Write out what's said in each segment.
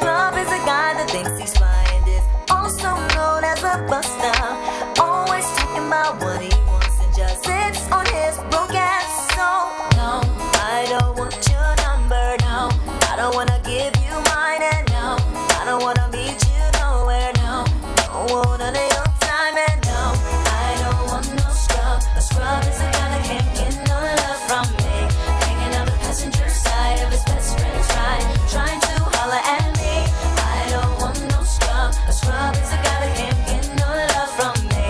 scrub is a guy that thinks he's fly and is also known as a buster. Always talking about what he wants and just sits on his broke ass. So no, I don't want your number. No, I don't wanna give you mine, and no, I don't wanna meet you nowhere. No, don't want none of your time, and no, I don't want no scrub. A scrub is a guy that can't get no love from me, hanging on the passenger side of his best friend's ride, trying to holler at me. I don't want no scrub. A scrub is a guy that can't get no love from me,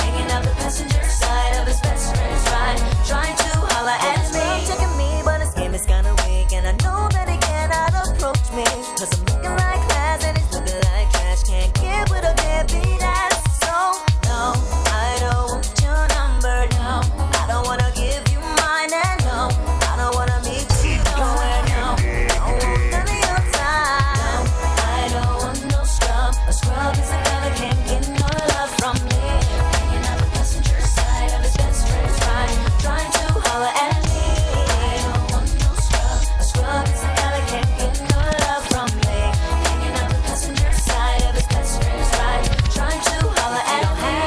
hanging on the passenger side of his best friend's ride, trying to holler at me. Checking me, but his game is kinda weak, and I know that he cannot approach me, 'cause I'm looking like class and he's looking like trash. Can't get with a deadbeat ass. So no, I don't want your number. No, I don't wanna give you mine, and no, I don't wanna meet you nowhere. No, don't want none of your time. No, I don't want no scrub. A scrub is a guy that can't get no love from me, hanging out the passenger side of his best friend's ride, trying to holler at me. I don't want no scrub. A scrub is a guy that can't get no love from me, hanging out the passenger side of his best friend's ride, trying to holler at me.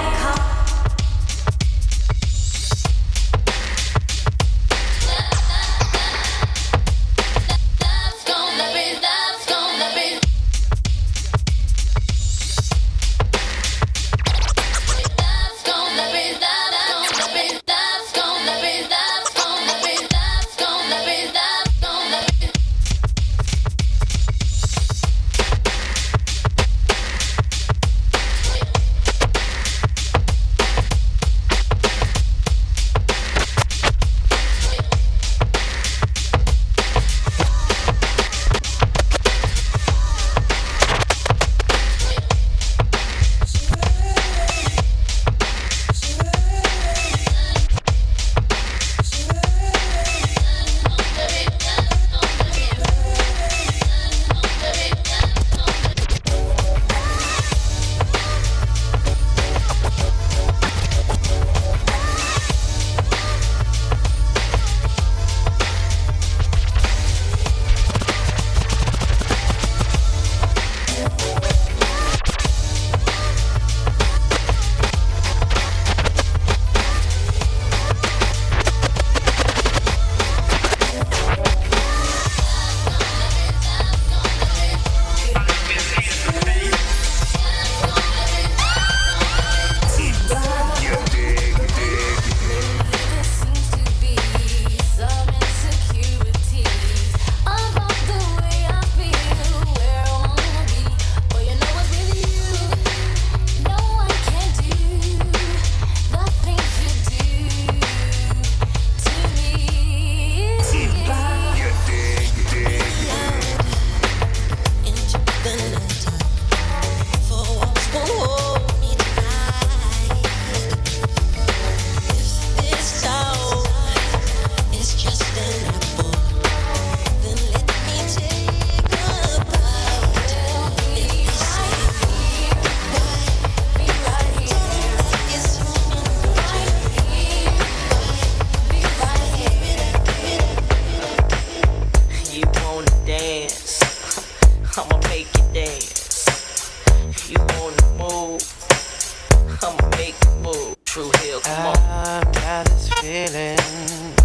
I've got this feeling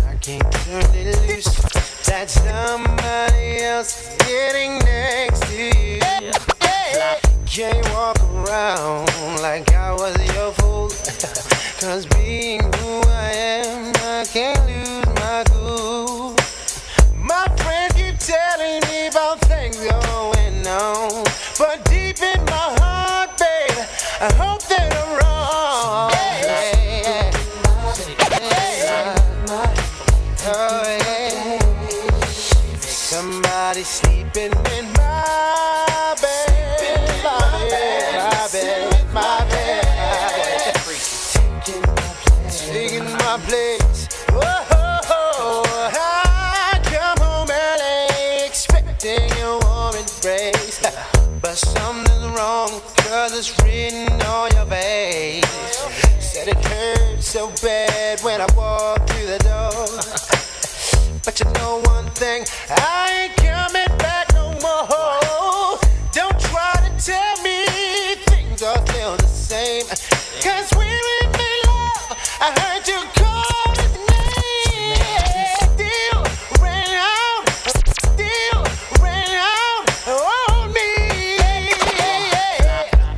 I can't turn it loose. That somebody else is getting next to you. Can't walk around like I was your fool. 'Cause being who I am, I can't lose my cool. My friends keep telling me about things going on, but deep in my heart, babe, I hope that I'm wrong. Oh, yeah. Somebody sleeping in my bed, my bed, my bed. Taking my place. Whoa, I come home early expecting a warm embrace, but something's wrong 'cause it's written on your face. Said it hurt so bad when I walked through the door. But you know one thing, I ain't coming back no more. Cause we in love, I heard you call his name. Still ran out on me.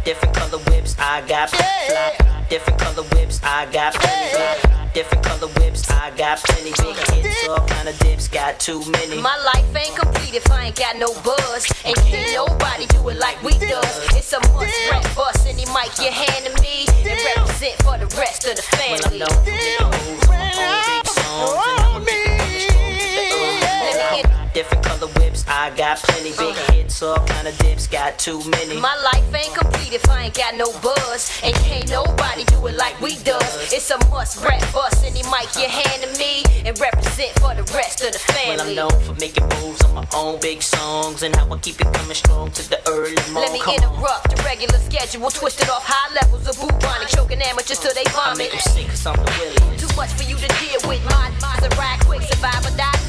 Different color whips, I got fly. Different color whips, I got plenty. Different color whips, I got plenty. Big hits, all kind of dips, got too many. My life ain't complete if I ain't got no buzz. And can't nobody do it like we does. It's a must rap bust, any mic you hand to me and represent for the rest of the Well, I'm family. known for making moves on my own big songs, and I'ma keep it coming strong to the early morning. Different color whips, I got plenty. Big hits, all kind of dips, got too many. My life ain't complete if I ain't got no buzz. And can't nobody do it like we does. It's a must rap bust, any mic you hand to me and represent for the rest of the Well, I'm family. known for making moves on my own big songs, and how I keep it coming strong to the early morning. Let me interrupt the regular schedule, twisted off high levels of bubonic, choking amateurs till they I make vomit. them sick 'cause I'm the williest. Too much for you to deal with. Mine, a ride quick, survive or die.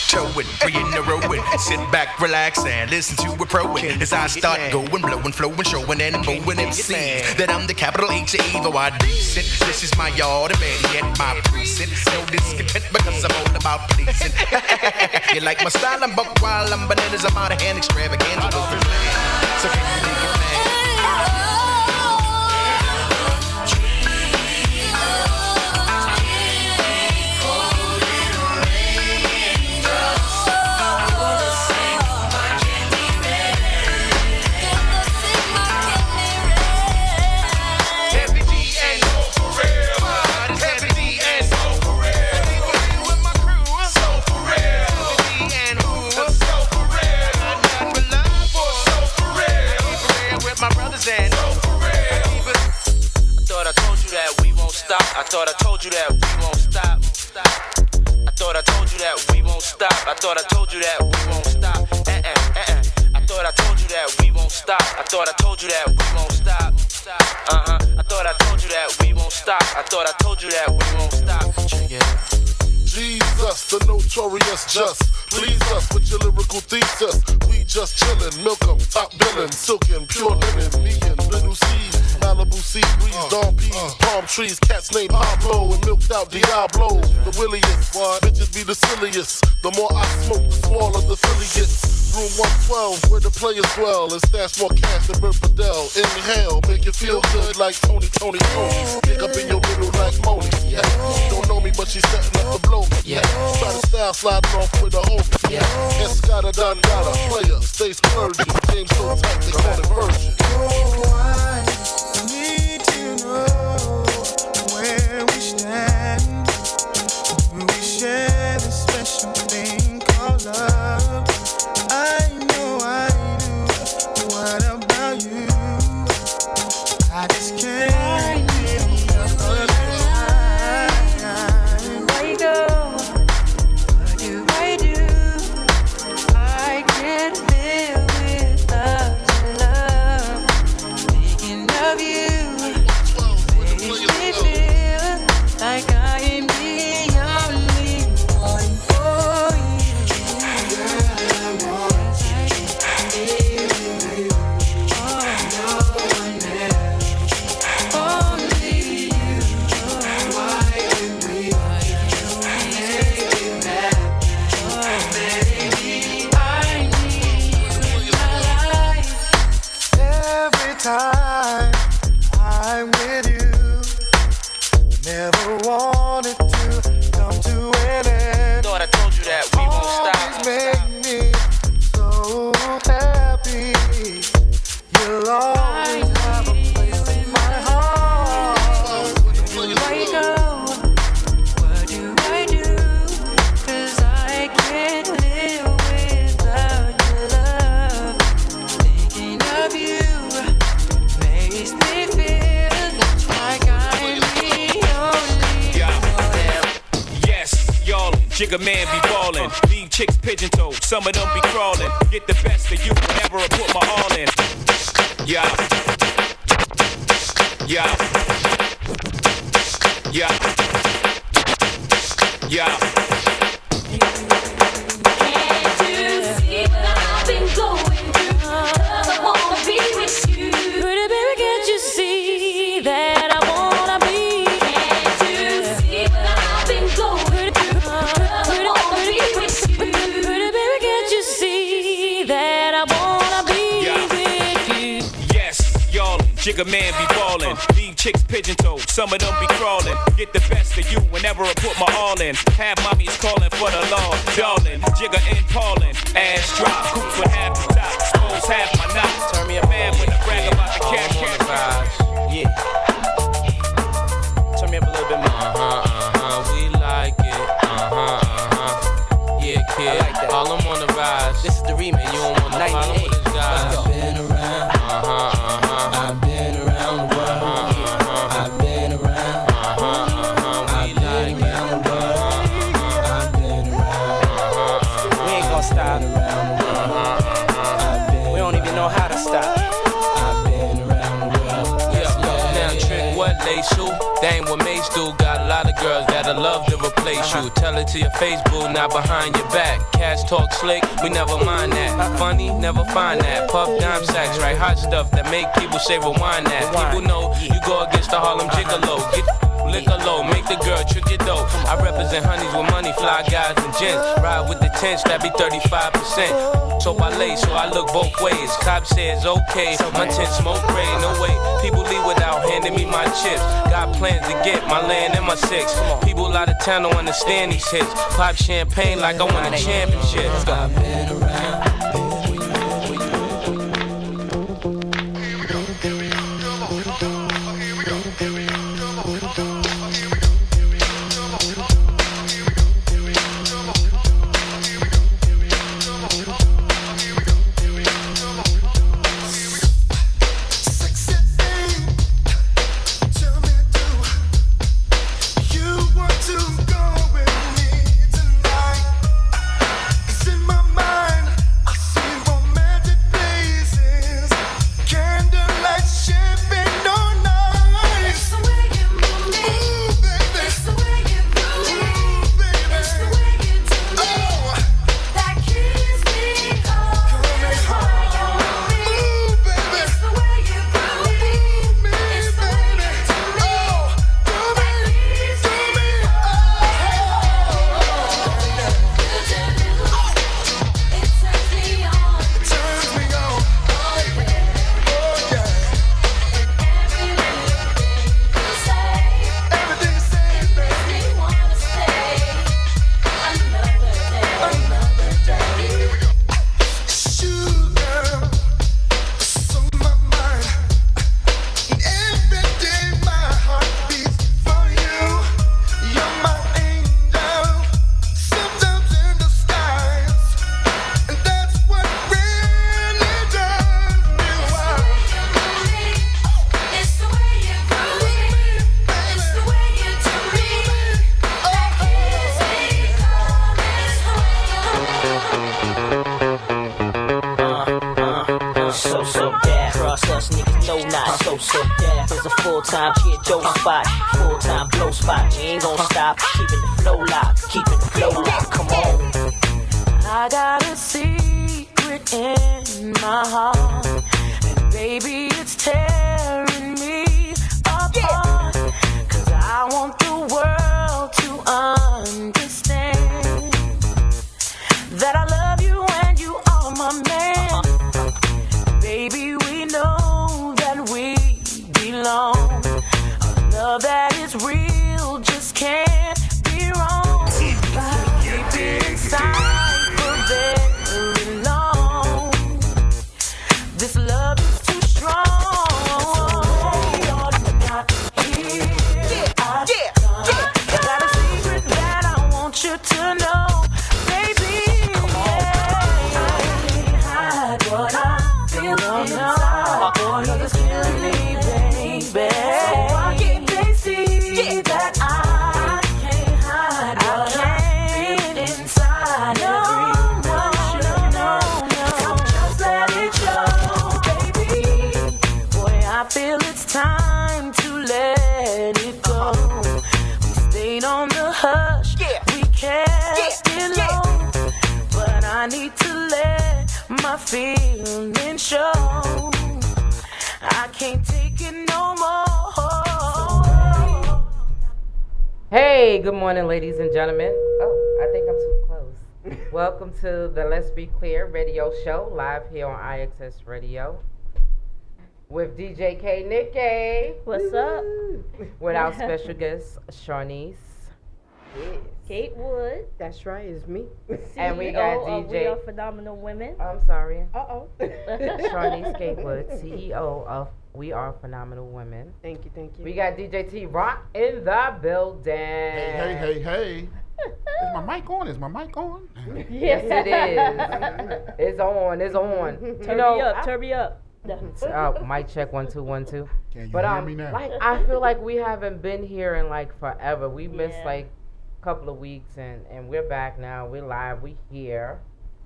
Toe it, 3 in a row it. Sit back, relax, and listen to a pro as I start going, blowing, flowing, showing, and blowing MCs that I'm the capital H of evil. I decent. This is my yard, and better yet, my precinct. No discontent because I'm all about pleasing. You like my style? I'm buck wild, I'm bananas, I'm out of hand, extravaganza. So can you dig it, man? I thought I told you that we won't stop. I thought I told you that we won't stop. I thought I told you that we won't stop. I thought I told you that we won't stop. I thought I told you that we won't stop. I thought I told you that we won't stop. I thought I told you that we won't stop. Check it out. Jesus, the notorious just. Please us with your lyrical thesis. We just chillin', milk 'em, top billin', silkin', pure linen, me and little C, Malibu sea breeze, dawn peas, palm trees, cats named Pablo and milked out Diablo. The williest, bitches be the silliest. The more I smoke, the smaller the silly gets. Room 112, where the players dwell, and stash more cash than Bert Fidel. Inhale, make you feel good like Tony. Pick up in your middle like Moni. Yeah. Don't know me, but she's setting up to blow me. Yeah. Try to style sliding off with a homie. Yeah. Escada Dangada, player, stay splurging. Game so tight, they call it virgin. I need to know where we stand. We share this special thing called love. I know I do. What about you? I just can't get enough of Where you go? What do I do? I can't live without your love. Thinking Jigga man be ballin', leave chicks pigeon-toed, some of them be crawling. Get the best of you whenever I put my all in. Yeah. Yeah. Yeah. Yeah. Can't you see what I've been going through? 'Cause I wanna be with you. Pretty baby, can't you see that I wanna be? Can't you see what I've been going through? 'Cause I wanna be with you. Pretty baby, can't you see that I wanna be with you? Yes, y'all, Jigga man be ballin', leave chicks pigeon-toed, some of them be crawling. Get the best of you whenever I put my all in. Have mommies calling for the law, darling. Jigga and Paulin', ass drop, coops with half the top, expose half my knot. Turn me a man when I brag about the cat. Yeah. Turn me up a little bit more. We like it. Yeah, kid. I like that. All I'm on the rise. This is the remix. You don't want to follow with this guy. I've been around. I've been around the world. I've been around. I've been around the world. I've been around. We ain't gonna stop. We don't even know how to stop. I've been around the world. Now trick what they shoot. That ain't what Mace do. Got a lot of girls that'll love to replace you. Tell it to your face, boo, not behind your back. Cash talk slick, we never mind that. Funny, never find that. Puff dime sacks, right? Hot stuff that make people say rewind that. People know you go against the Harlem Gigolo. Get liquor low, make the girl trick your dough. I represent honeys with money, fly guys and gents. Ride with the tents, that be 35%. So I lay, so I look both ways. Cop says okay, my tent smoke gray, no way. People leave without handing me my chips. Got plans to get my land and my six. People out of town don't understand these hits. Pop champagne like I won a championship. I've been around. Full-time kid, Joe spot, full-time blow spot. We ain't gon' stop, keeping the flow locked, keeping the flow locked. Come on. I got a secret in my heart, and baby, it's tearing me apart. 'Cause I want the world to understand that I love you and you are my man. Baby, we know that we belong. A love that is real just can't be wrong. Keep it inside for very long. I need to let my feelings show. I can't take it no more. Hey, good morning, ladies and gentlemen. Oh, I think I'm too close. Welcome to the Let's Be Clear radio show, live here on IXS Radio. With DJ K NIKKI. What's up? With our special guest, Shawnice. Yes. Kate Wood. That's right, it's me. And we got CEO of We DJ. Are Phenomenal Women. I'm sorry. Uh-oh. Shawnice Kate Wood, CEO of We Are Phenomenal Women. Thank you, thank you. We got DJ T Rock in the building. Hey. Is my mic on? Yes, it is. It's on. Turn me up. Mic check 1 2 1 2. Can you But hear me now? like I feel like we haven't been here in like forever. We missed like a couple of weeks and we're back now. We're live. We here.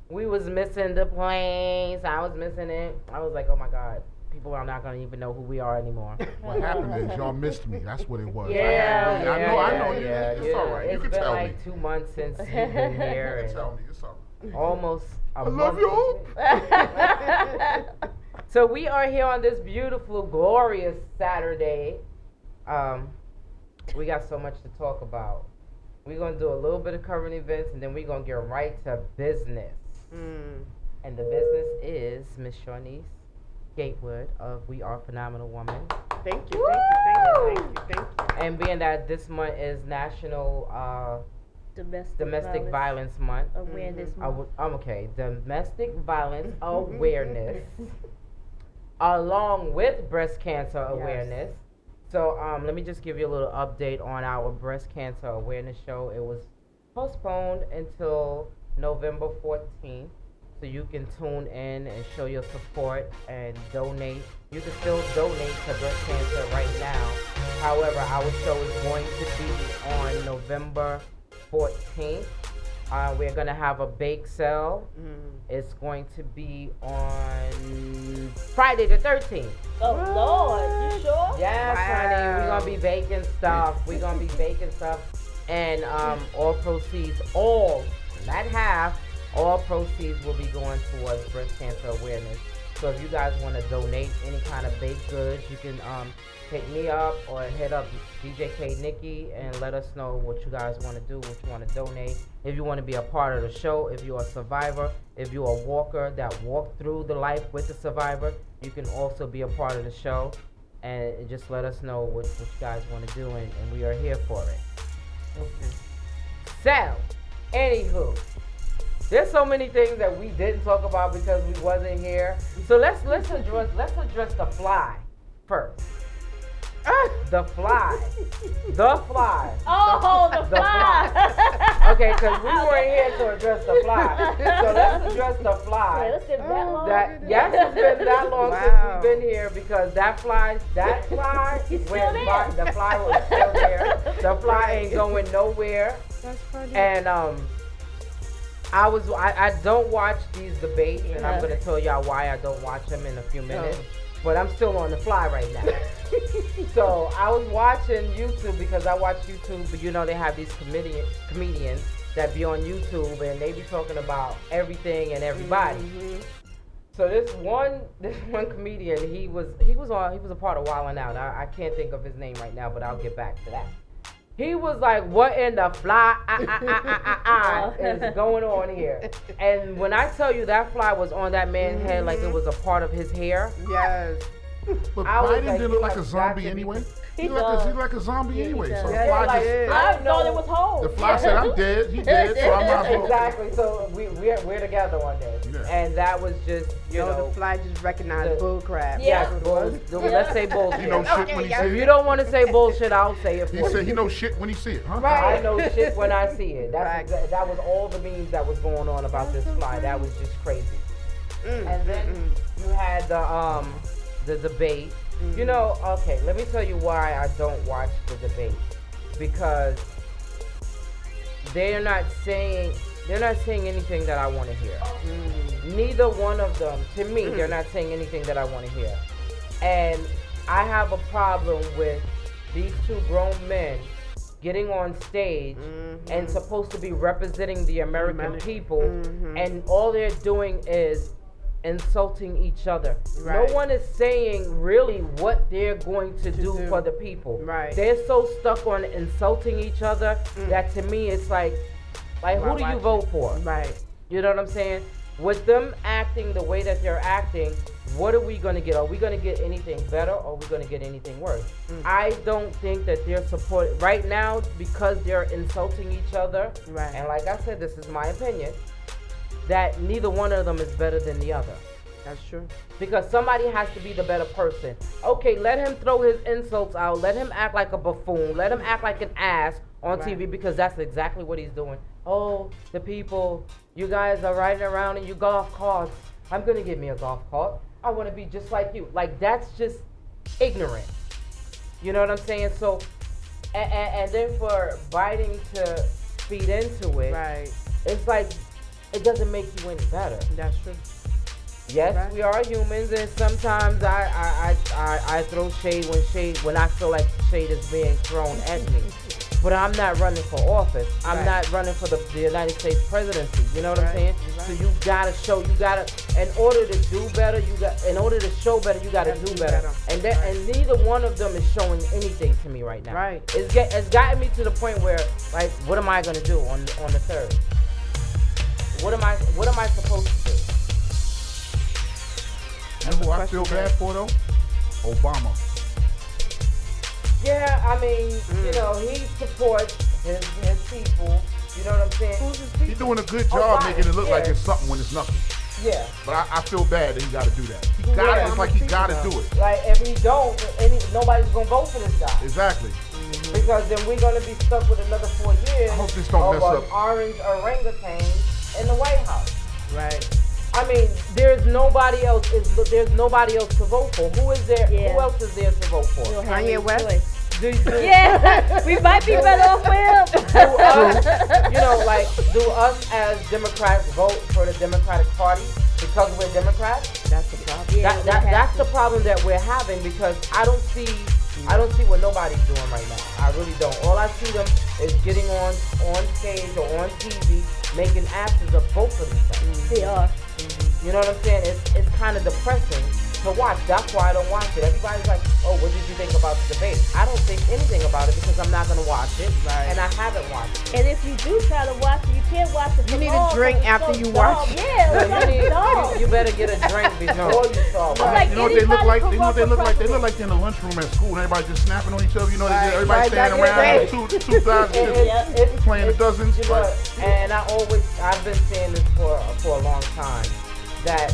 We was missing the planes. I was missing it. I was like, oh my God, people are not gonna even know who we are anymore. What happened is y'all missed me. That's what it was. Yeah, I know. It's all right. You It's can been tell like me. 2 months since you've been You here. can and tell me. It's all right. almost a I month. love you. So we are here on this beautiful, glorious Saturday. We got so much to talk about. We're going to do a little bit of current events, and then we're going to get right to business. And the business is Miss Shawnice Gatewood of We Are Phenomenal Women. Thank you. And being that this month is National Domestic Violence Month. Awareness month. Okay, Domestic Violence Awareness. Along with breast cancer awareness. So let me just give you a little update on our breast cancer awareness show. It was postponed until November 14th. So you can tune in and show your support and donate. You can still donate to breast cancer right now. However, our show is going to be on November 14th. We're going to have a bake sale. It's going to be on Friday the 13th. Oh, Lord. You sure? Yes, honey. We're going to be baking stuff. And all proceeds, not half, all proceeds will be going towards breast cancer awareness. So if you guys want to donate any kind of baked goods, you can hit me up or hit up DJ K NIKKI and let us know what you guys want to do, what you want to donate. If you want to be a part of the show, if you're a survivor, if you're a walker that walked through the life with the survivor, you can also be a part of the show. And just let us know what you guys want to do, and we are here for it. Okay. So, anywho, there's so many things that we didn't talk about because we wasn't here. So let's address the fly first. The fly. Oh, the fly. Okay, because we weren't here to address the fly. So let's address the fly. It's been that long? Yes, it's been that long since we've been here because that fly the fly was still there. The fly ain't going nowhere. That's funny. And I don't watch these debates, and I'm gonna tell y'all why I don't watch them in a few minutes. But I'm still on the fly right now. So I was watching YouTube because I watch YouTube, but you know they have these comedians that be on YouTube and they be talking about everything and everybody. So this one comedian, he was a part of Wildin' Out. I can't think of his name right now, but I'll get back to that. He was like, what in the fly is going on here? And when I tell you that fly was on that man's head like it was a part of his hair. Yes. But I was Biden like, didn't look like a zombie anyway. He look like a zombie anyway. So the fly I thought it was home. The fly said, I'm dead. He dead, so I'm not Exactly. So we're together on this. Yeah. And that was just, you know. The fly just recognized bull crap. Yes, let's say bullshit. He knows shit when he see If it. you don't want to say bullshit, I'll say it for you. He said he knows shit when he see it, huh? Right. I know shit when I see it. That was all the memes that was going on about this fly. That was just crazy. And then you had the debate. You know, okay, let me tell you why I don't watch the debate. Because they're not saying anything that I want to hear. Neither one of them, to me, they're not saying anything that I want to hear. And I have a problem with these two grown men getting on stage and supposed to be representing the American people, and all they're doing is insulting each other. Right. No one is saying really what they're going to do for the people. Right. They're so stuck on insulting each other that to me it's like who do you vote for? Right. You know what I'm saying? With them acting the way that they're acting, what are we going to get? Are we going to get anything better, or are we going to get anything worse? I don't think that they're supporting right now because they're insulting each other. Right. And like I said, this is my opinion, that neither one of them is better than the other. That's true. Because somebody has to be the better person. Okay, let him throw his insults out. Let him act like a buffoon. Let him act like an ass on TV, because that's exactly what he's doing. Oh, the people, you guys are riding around in your golf carts. I'm going to get me a golf cart. I want to be just like you. Like, that's just ignorant. You know what I'm saying? So, and then for Biden to feed into it, Right. it's like, it doesn't make you any better. That's true. Yes, Right. we are humans, and sometimes I throw shade when I feel like shade is being thrown at me. But I'm not running for office. I'm Right. not running for the United States presidency. You know what I'm Right. saying? Right. So you gotta show. In order to do better, in order to show better, you gotta do better. And and neither one of them is showing anything to me right now. Right. It's gotten me to the point where, like, what am I gonna do on the 3rd? What am I supposed to do? You know who I feel bad for though? Obama. Yeah, I mean, you know, he supports his people. You know what I'm saying? Who's his people? He's doing a good job Biden, making it look like yeah. it's something when it's nothing. Yeah. But I feel bad that he got to do that. He got it. It's like he got to do it. Like, if he don't, nobody's gonna vote for this guy. Exactly. Because then we're gonna be stuck with another 4 years. I hope this don't mess of up. an orange orangutan in the White House. Right. I mean, there's nobody else to vote for. Who is there? Yeah. Who else is there to vote for? Kanye West. Yeah, we might be better off with him. Do us, you know, like, do us as Democrats vote for the Democratic Party because we're Democrats? That's the problem. Yeah, That's the problem that we're having, because I don't see what nobody's doing right now. I really don't. All I see them is getting on stage or on TV making asses of both of themselves. They are. You know what I'm saying? It's kind of depressing to watch. That's why I don't watch it. Everybody's like, oh, what did you think about the debate? I don't think anything about it because I'm not going to watch it, and I haven't watched it. And if you do try to watch it, you can't watch it. You need a drink after you watch it. Yeah, you better get a drink before you saw it. Like You know what they look like? You know what they look like? They president. look like they're in the lunchroom at school and everybody just snapping on each other. You know, everybody Right, standing right, around right. with two guys just playing the dozens. You know, and I've been saying this for a long time, that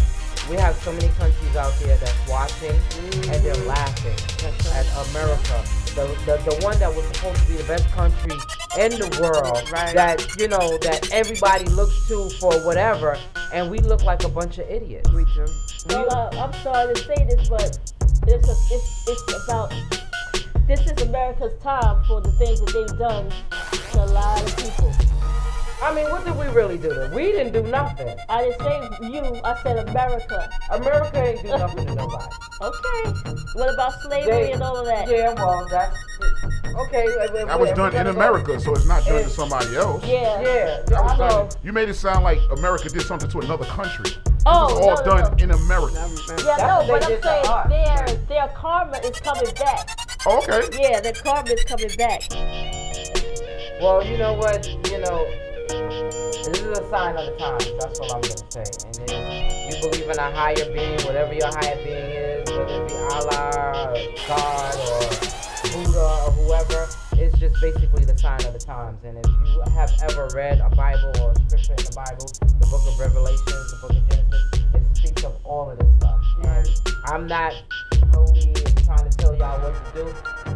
we have so many countries out there that's watching and they're laughing at America. The one that was supposed to be the best country in the world, that, you know, that everybody looks to for whatever, and we look like a bunch of idiots. We do. Well, I'm sorry to say this, but it's about, this is America's time for the things that they've done to a lot of people. I mean, what did we really do? We didn't do nothing. I didn't say you, I said America. America ain't do nothing to nobody. Okay. What about slavery and all of that? Yeah, well, that's okay. That was done in America, so it's not done to somebody else. Yeah. That was I know. done. You made it sound like America did something to another country. Oh, This is all no, done in America. Yeah, no, but I'm did to us. saying their karma is coming back. Oh, okay. Yeah, their karma is coming back. Well, you know what? You know, this is a sign of the times. That's all I'm gonna say. And then you believe in a higher being, whatever your higher being is, whether it be Allah, or God, or Buddha, or whoever. It's just basically the sign of the times. And if you have ever read a Bible or a scripture in the Bible, the book of Revelations, the book of Genesis, it speaks of all of this stuff. And I'm not totally trying to tell y'all what to do,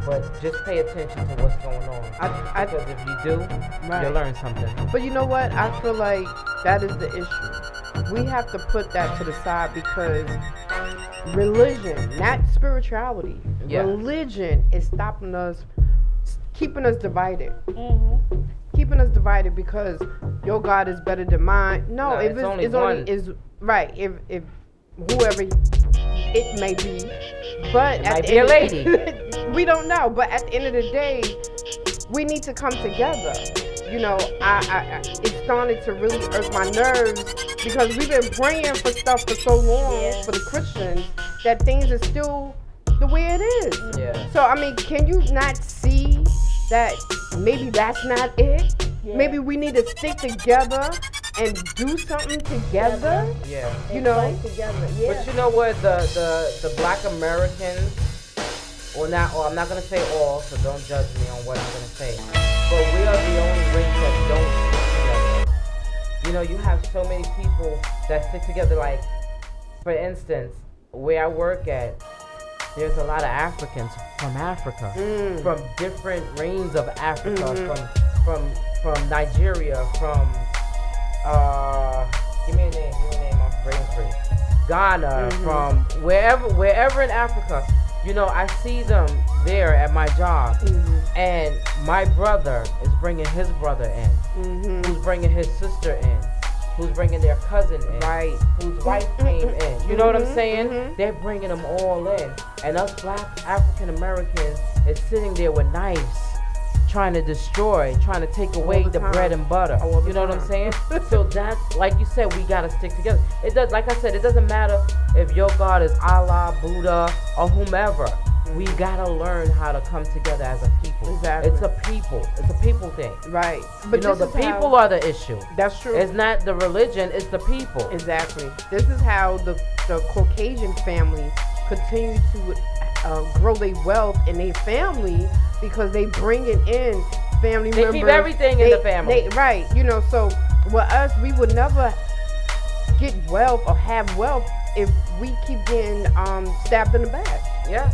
but just pay attention to what's going on. Because if you do, you'll learn something. But you know what? I feel like that is the issue. We have to put that to the side because religion, not spirituality, religion is stopping us, keeping us divided. Mm-hmm. Keeping us divided because your God is better than mine. No, if it's only one. right. If whoever it may be, but It might be a lady. We don't know. But at the end of the day, we need to come together. You know, it's starting to really irk my nerves because we've been praying for stuff for so long for the Christians that things are still the way it is. Yeah. So I mean, can you not see that maybe that's not it? Yeah. Maybe we need to stick together and do something together. Yeah. You know. Fight together. Yeah. But you know what? The Black Americans, or I'm not gonna say all, so don't judge me on what I'm gonna say. But we are the only race that don't stick together. You know, you have so many people that stick together. Like, for instance, where I work at, there's a lot of Africans from Africa, from different reigns of Africa, from Nigeria, from give me a name, I'm brain free. Ghana, from wherever in Africa. You know, I see them there at my job, and my brother is bringing his brother in, who's bringing his sister in, who's bringing their cousin in, Right. whose wife came in. You know what I'm saying? They're bringing them all in, and us Black African Americans is sitting there with knives, trying to destroy, trying to take away the bread and butter. You know what I'm saying? So that's, like you said, we gotta stick together. It does, like I said, it doesn't matter if your God is Allah, Buddha, or whomever. We gotta learn how to come together as a people. Exactly. It's a people thing. Right. But you know, the people are the issue. That's true. It's not the religion, it's the people. Exactly. This is how the Caucasian family continue to grow their wealth in their family because they bringing in family members. They keep everything in the family. Right. You know, so with us, we would never get wealth or have wealth if we keep getting stabbed in the back. Yeah.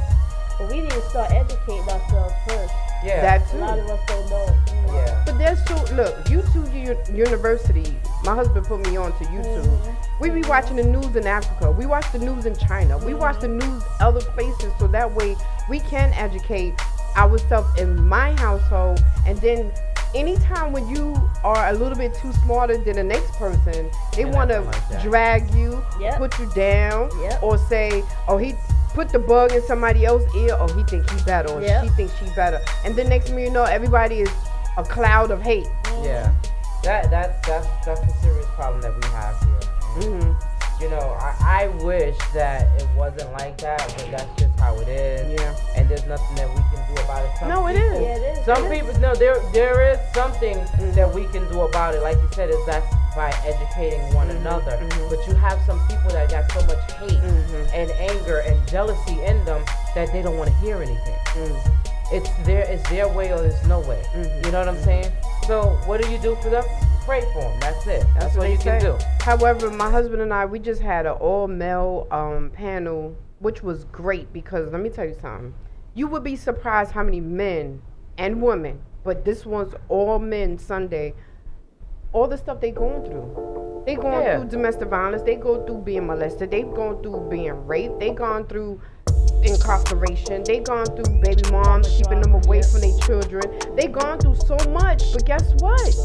But we need to start educating ourselves first. Yeah. That A too. lot of us don't know. Yeah. But there's two, look, YouTube University, my husband put me on to YouTube. We be watching the news in Africa. We watch the news in China. We watch the news other places so that way we can educate ourselves in my household. And then anytime when you are a little bit too smarter than the next person, they want to drag you, put you down, or say, oh, he put the bug in somebody else's ear, or he think he's better, or she thinks she's better. And then next thing you know, everybody is a cloud of hate. Yeah. That's a serious problem that we have here. You know, I wish that it wasn't like that, but that's just how it is. Yeah. And there's nothing that we can do about it. It is. Yeah, it is. Some people, no, there is something that we can do about it. Like you said, is that's by educating one another. But you have some people that got so much hate and anger and jealousy in them that they don't want to hear anything. It's their way or there's no way. You know what I'm saying? So what do you do for them? Pray for them. That's it. That's what you can do. However, my husband and I, we just had an all-male panel, which was great because let me tell you something. You would be surprised how many men and women, but this one's all men Sunday, all the stuff they going through. They going through domestic violence. They go through being molested. They going through being raped. They gone through incarceration. They gone through baby moms keeping them away from their children. They gone through so much, but guess what?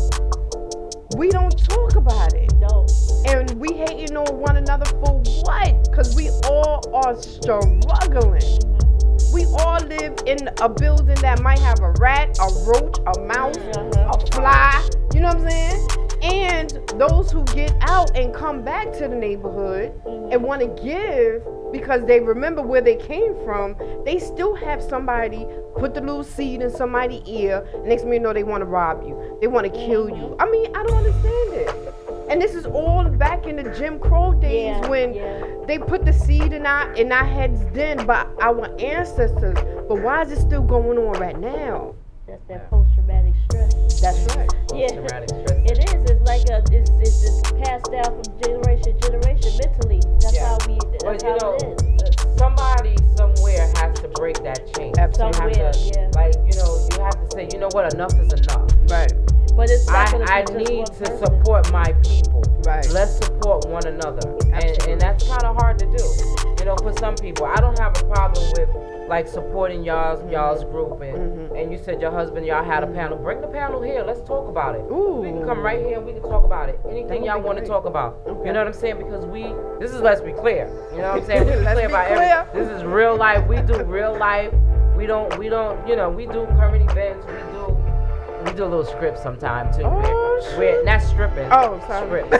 We don't talk about it. Don't. And we hating on one another for what? Because we all are struggling. We all live in a building that might have a rat, a roach, a mouse, a fly. You know what I'm saying? And those who get out and come back to the neighborhood and want to give because they remember where they came from, they still have somebody put the little seed in somebody's ear. Next thing you know, they want to rob you. They want to kill you. I mean, I don't understand it. And this is all back in the Jim Crow days when they put the seed in our heads then by our ancestors. But why is it still going on right now? That's that post-traumatic stress. That's right. Post-traumatic stress. It is. It's like it's passed down from generation to generation mentally. That's how we. That's how it is. Somebody somewhere has to break that chain. Somewhere, like, you know, you have to say, you know what, enough is enough. Right. But it's I need to support my people. Right. Let's support one another. And that's kind of hard to do. You know, for some people. I don't have a problem with like supporting y'all's group and you said your husband, y'all had a panel. Bring the panel here. Let's talk about it. Ooh. We can come right here and we can talk about it. Anything y'all want to talk about. Okay. You know what I'm saying? Because this is let's be clear. You know what I'm saying? Let's be clear about everything. This is real life. We do real life. We don't, you know, we do current events. We do do a little script sometime too. Oh, we're not stripping. Oh, sorry. Script.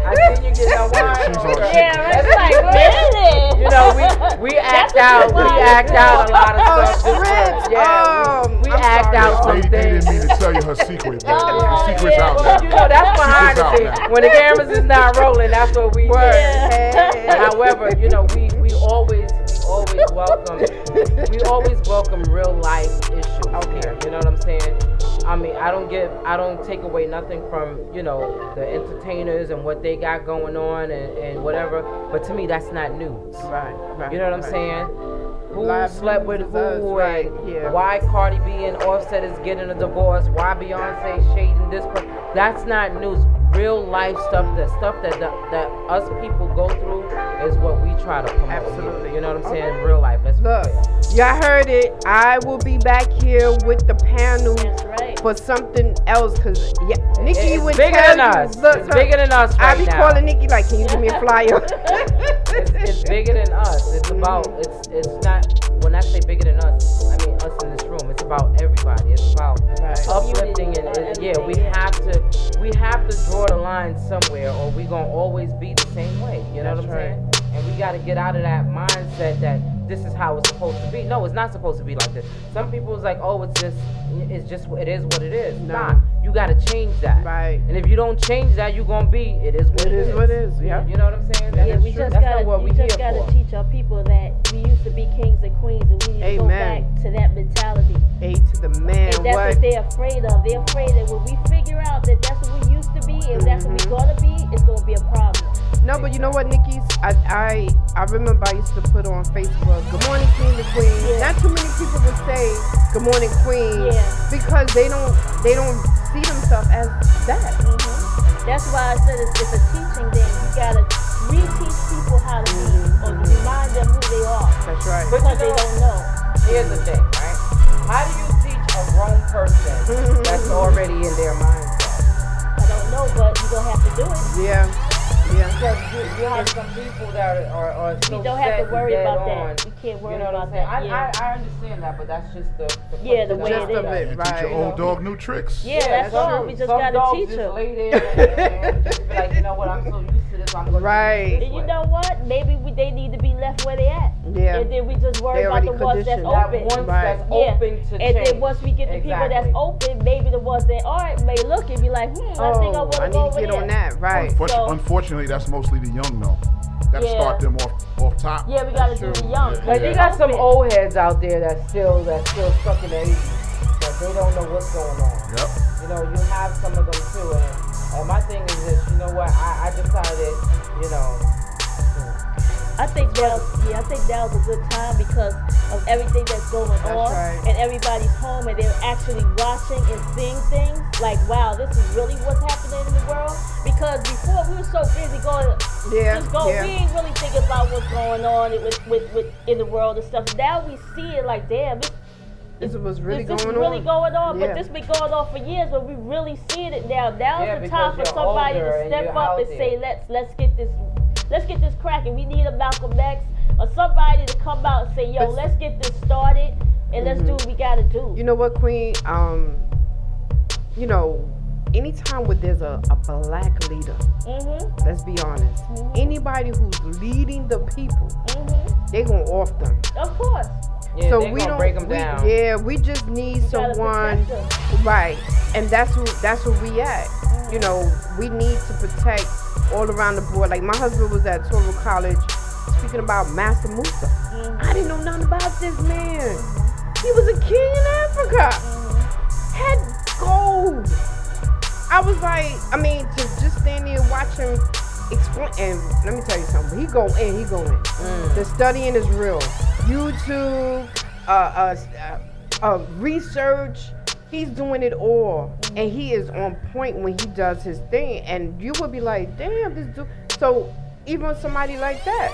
I think you get no wine. Yeah, it's like really. You know, we act out. We act out a lot of stuff. Scripts. Yeah, we act out some They things. didn't mean to tell you her secret, but Oh, the secret's yeah. out Well, you now. know, that's behind the Secret's scenes. out now. When the cameras is not rolling, that's what we do. Hey. However, you know, we always welcome real life issues here. You know what I'm saying? I mean, I don't take away nothing from, you know, the entertainers and what they got going on and whatever. But to me, that's not news. Right. You know what I'm saying? Who Live slept with news is who us, right, and yeah. why Cardi B and Offset is getting a divorce, why Beyonce shading this person. That's not news. Real life stuff, that us people go through is what we try to promote. Absolutely. You know what I'm saying? Real life. Let's Look, be y'all heard it. I will be back here with the panel That's right. for something else, cause Nikki It's would bigger tell than you. us. Look, It's bigger than us I right be now. calling Nikki like, can you give me a flyer? It's bigger than us. It's about it's not, when I say bigger than us, I mean us in this room. It's about everybody. It's about uplifting and yeah, we have to draw the line somewhere, or we gonna always be the same way. You know what I'm saying? And we gotta get out of that mindset that this is how it's supposed to be. No, it's not supposed to be like this. Some people is like, oh, it is what it is. No. Nah, you gotta change that. Right. And if you don't change that, you gonna be it is what it is. What it is. Yeah. You know what I'm saying? Yeah, we true. just That's gotta, not what we we just here gotta for. teach our people that we used to be kings and queens, and we need to go Amen. back to that mentality. A to the man. And that's what they're afraid of. They're afraid that when we figure out that that's what we used to be, and that's what we're gonna be, it's gonna be a problem. No, but you know what, Nikki's? I remember I used to put on Facebook, "Good morning, King and Queen." Yeah. Not too many people would say "Good morning, Queen," Yeah. because they don't see themselves as that. That's why I said it's a teaching thing. You gotta reteach people how to be, or to remind them who they are, That's right. But because you they know, don't know. here's the thing, right? How do you teach a grown person that's already in their mindset? I don't know, but you're gonna have to do it. Yeah. Because you have some people that are so You don't have to set worry dead about on. that. You can't worry You know what about I'm saying? that. Yeah. I understand that, but that's just the Yeah, the way Just it of is. it, And right. teach your old dog new tricks. Yeah, that's all. We just Some gotta dogs teach just them. lay there and just be like, you know what, I'm so used to this, I'm going Right. to do this And you way. know what? Maybe they need to be left where they at. Yeah. And then we just worry They about already the ones that's conditioned. That open. ones Right. that's Yeah. open to And change. then once we get the people that's Exactly. open, maybe the ones that aren't may look and be like, I think I Oh, want I to go need to over get there. on that. Right. So- Unfortunately, that's mostly the young though. Gotta Yeah. start them off top. Yeah, we gotta do the young. But you got some old heads out there that's still stuck in the 80s. That they don't know what's going on. Yep. You know, you have some of them too. And my thing is this, you know what, I decided, you know, I think that was a good time because of everything that's going on, right. and everybody's home and they're actually watching and seeing things like, wow, this is really what's happening in the world. Because before we were so busy going, we ain't really thinking about what's going on with in the world and stuff. Now we see it like, damn, This was really this going is really on. going on, Yeah. but this been going on for years, but we really seeing it now. Now's Yeah, the time because for you're somebody older to and step you're up out and there. say, let's get this cracking. We need a Malcolm X or somebody to come out and say, yo, But- let's get this started and let's do what we gotta do. You know what, Queen? You know, anytime where there's a black leader, let's be honest, anybody who's leading the people, they gonna off them. Of course. yeah, So they we gonna don't. break them down. Yeah, we just need You gotta someone, protect them. right? And that's where we at. You know, we need to protect all around the board. Like my husband was at Toro College speaking about Master Musa. I didn't know nothing about this man. He was a king in Africa. Had gold. I was like, I mean, to just stand there and watch him explain. And let me tell you something. He go in. The studying is real. YouTube, research. He's doing it all, and he is on point when he does his thing. And you would be like, damn, this dude. So even somebody like that,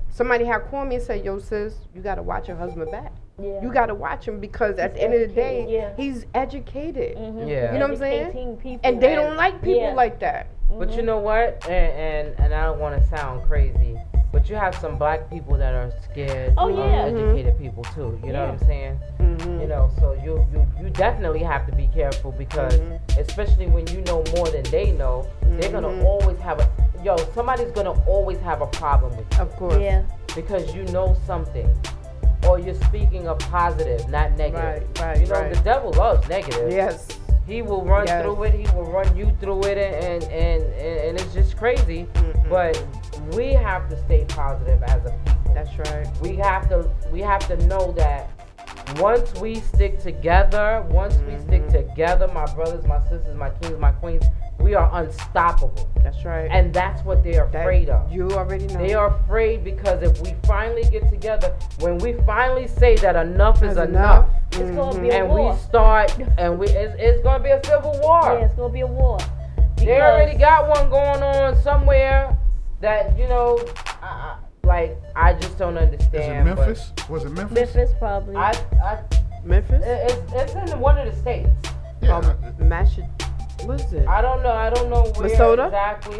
somebody had called me and said, yo, sis, you gotta watch your husband back. Yeah. You gotta watch him because at the end of the day, Yeah. he's educated. Yeah. You know what I'm saying? Educating people. And they don't like people Yeah. like that. But you know what? And I don't want to sound crazy, But you have some black people that are scared Oh, of yeah. educated people too. You know what I'm saying? You know, so you definitely have to be careful because especially when you know more than they know, they're gonna always have somebody's gonna always have a problem with you. Of course. Yeah. Because you know something. Or you're speaking of positive, not negative. Right, you know, the devil loves negative. Yes. He will run through it. He will run you through it, and it's just crazy. But we have to stay positive as a people. That's right. We have to know that once we stick together, my brothers, my sisters, my kings, my queens, we are unstoppable. That's right. And that's what they're afraid of. You already know. They are afraid because if we finally get together, when we finally say that enough is enough, it's gonna be a and war. we start, and it's gonna be a civil war. Yeah, it's gonna be a war. They already got one going on somewhere that I just don't understand. Is it Memphis? Was it Memphis? Memphis probably. Memphis? It's in one of the states. Yeah. What is it? I don't know where Minnesota? exactly.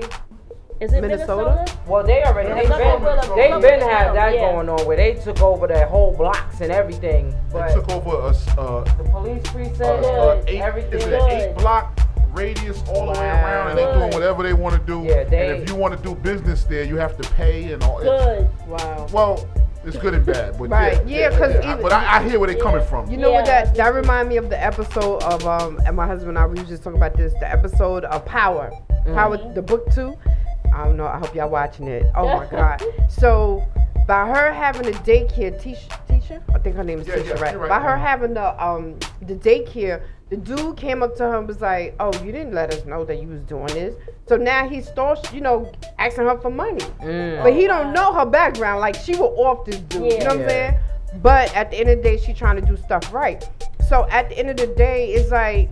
Is it Minnesota? Well, they've been had that going on where they took over their whole blocks and everything. But They took over the police precinct, everything. It's an 8-block radius all the way around, and they're doing whatever they want to do. Yeah, and if you want to do business there, you have to pay and all. Good. Wow. Well, it's good and bad, but Right, but I hear where they're coming from. You know what that remind me of the episode of and my husband and I, we was just talking about this, the episode of Power. Power, the book 2. I don't know, I hope y'all watching it. Oh my God. So by her having a daycare, Tisha? I think her name is Tisha, right? Right. By her having the daycare, the dude came up to her and was like, "Oh, you didn't let us know that you was doing this." So now he starts, asking her for money. But he don't know her background. Like, she was off this dude. You know what I'm saying? But at the end of the day, she trying to do stuff right. So at the end of the day, it's like,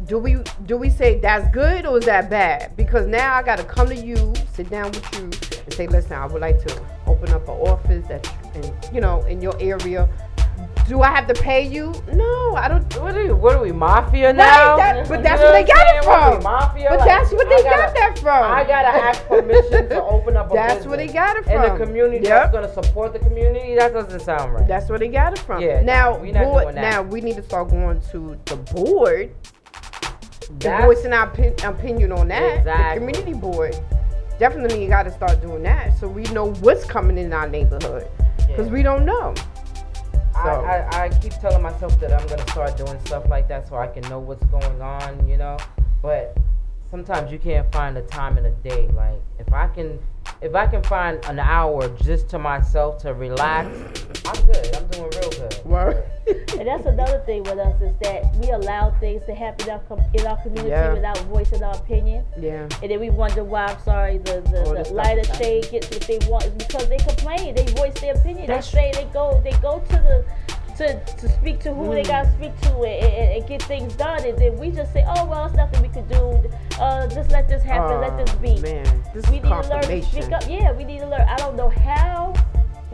do we say that's good or is that bad? Because now I got to come to you, sit down with you, and say, listen, I would like to open up an office in your area. Do I have to pay you? No, I don't. What are we, mafia now? But that's where they got it from. Mafia? But that's where they got that from. I gotta ask permission to open up a That's business. where they got it from. In the community that's gonna support the community. That doesn't sound right. That's where they got it from. Yeah. Now, we not doing that. Now we need to start going to the board. Voicing our opinion on that. Exactly. The community board. Definitely got to start doing that so we know what's coming in our neighborhood. Because we don't know. So. I keep telling myself that I'm going to start doing stuff like that so I can know what's going on, But sometimes you can't find a time in a day. Like, if I can find an hour just to myself to relax, I'm good. I'm doing real good. Word. And that's another thing with us is that we allow things to happen in our community without voicing our opinion. Yeah. And then we wonder why, the lighter shade gets what they want. It's because they complain. They voice their opinion. They say they go to speak to who they got to speak to and get things done. And then we just say, oh, well, it's nothing we could do. Just let this happen. Let this be. Man, we need to learn to speak up. Yeah, we need to learn. I don't know how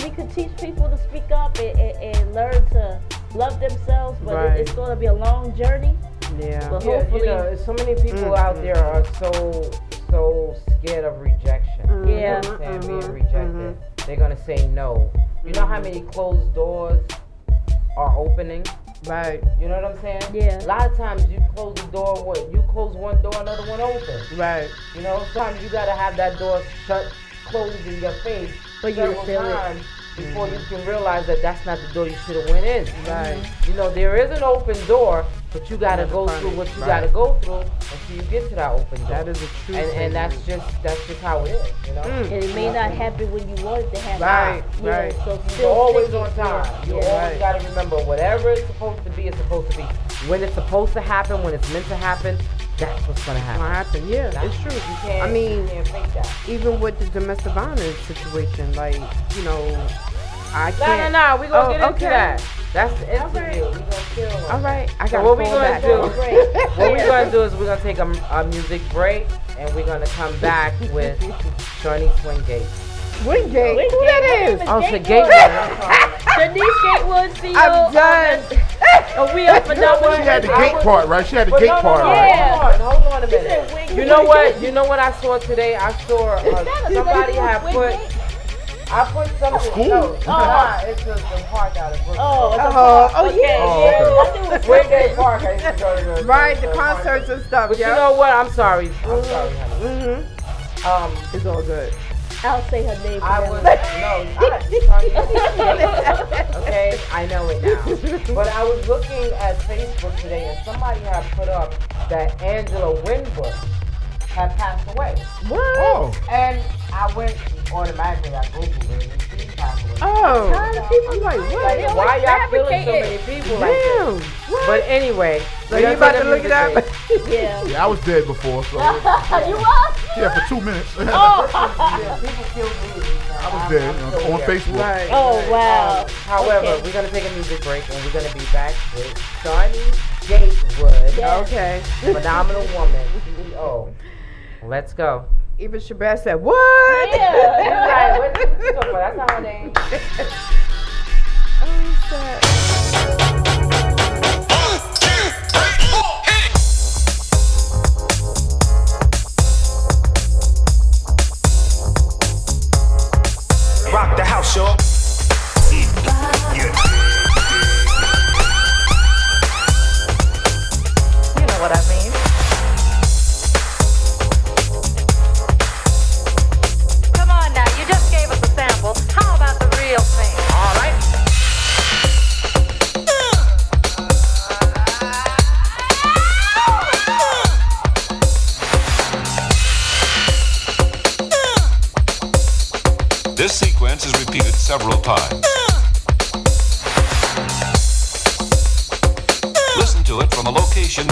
we could teach people to speak up and learn to love themselves, but it's going to be a long journey. Yeah. But hopefully, so many people out there are so scared of rejection. Yeah. Being rejected. They're gonna say no. You know how many closed doors are opening? Right. You know what I'm saying? Yeah. A lot of times you close the door, you close one door, another one open. Right. Sometimes you gotta have that door shut, closed in your face for you to feel it before you can realize that that's not the door you should have went in. Right. There is an open door, but you gotta go through what you gotta go through until you get to that open door. That is a true and that's just how it is, And it may not happen when you want it to happen. Right. So you're always on time. You always gotta remember whatever it's supposed to be, it's supposed to be. When it's supposed to happen, when it's meant to happen, that's what's gonna happen. Yeah, it's true. You can't fake that. Even with the domestic violence situation, I can't. No, we gonna get into that. That's the interview. We gonna chill. All right, I got. So what we gonna do? What we gonna do is we're gonna take a music break, and we're gonna come back with Shorty Swingate. Wingate. Who that is? Oh, it's a Gatewood. Denise Gatewood, CEO. I'm done. We are phenomenal. She had the gate part, right? She had the gate part. Yeah. Hold on a minute. You know what? You know what I saw today? I saw somebody had put. I put something. school? No, it's the park out of Brooklyn. Oh, it's a Oh, park. yeah. Yeah. Wingate Park. I used to go to Right, the concerts and stuff. But Yeah. you know what? I'm sorry. I'm sorry, honey. It's all good. I'll say her name. I was okay. I know it now. But I was looking at Facebook today, and somebody had put up that Angela Winbush had passed away. What? Oh. And I went automatically. I googled her, and she passed away. Oh. People like, what? Like, why y'all killing so many people like Damn. this? But anyway, So you about to look it up? Yeah. Yeah, I was dead before, so. You was? Yeah, for 2 minutes. Yeah, people kill me. I was dead on Facebook. Right. Oh, wow. However, Okay. we're going to take a music break, and we're going to be back with Shawnee Gatewood. Yes. Okay. Phenomenal woman, CEO. Let's go. Even Shabazz said, what? Yeah. Right, what you talking about? That's not her name. Oh, sad. Rock the house, y'all. You know what I mean. Come on now, you just gave us a sample. How about the real thing? All right. This sequence is repeated several times. Listen to it from a location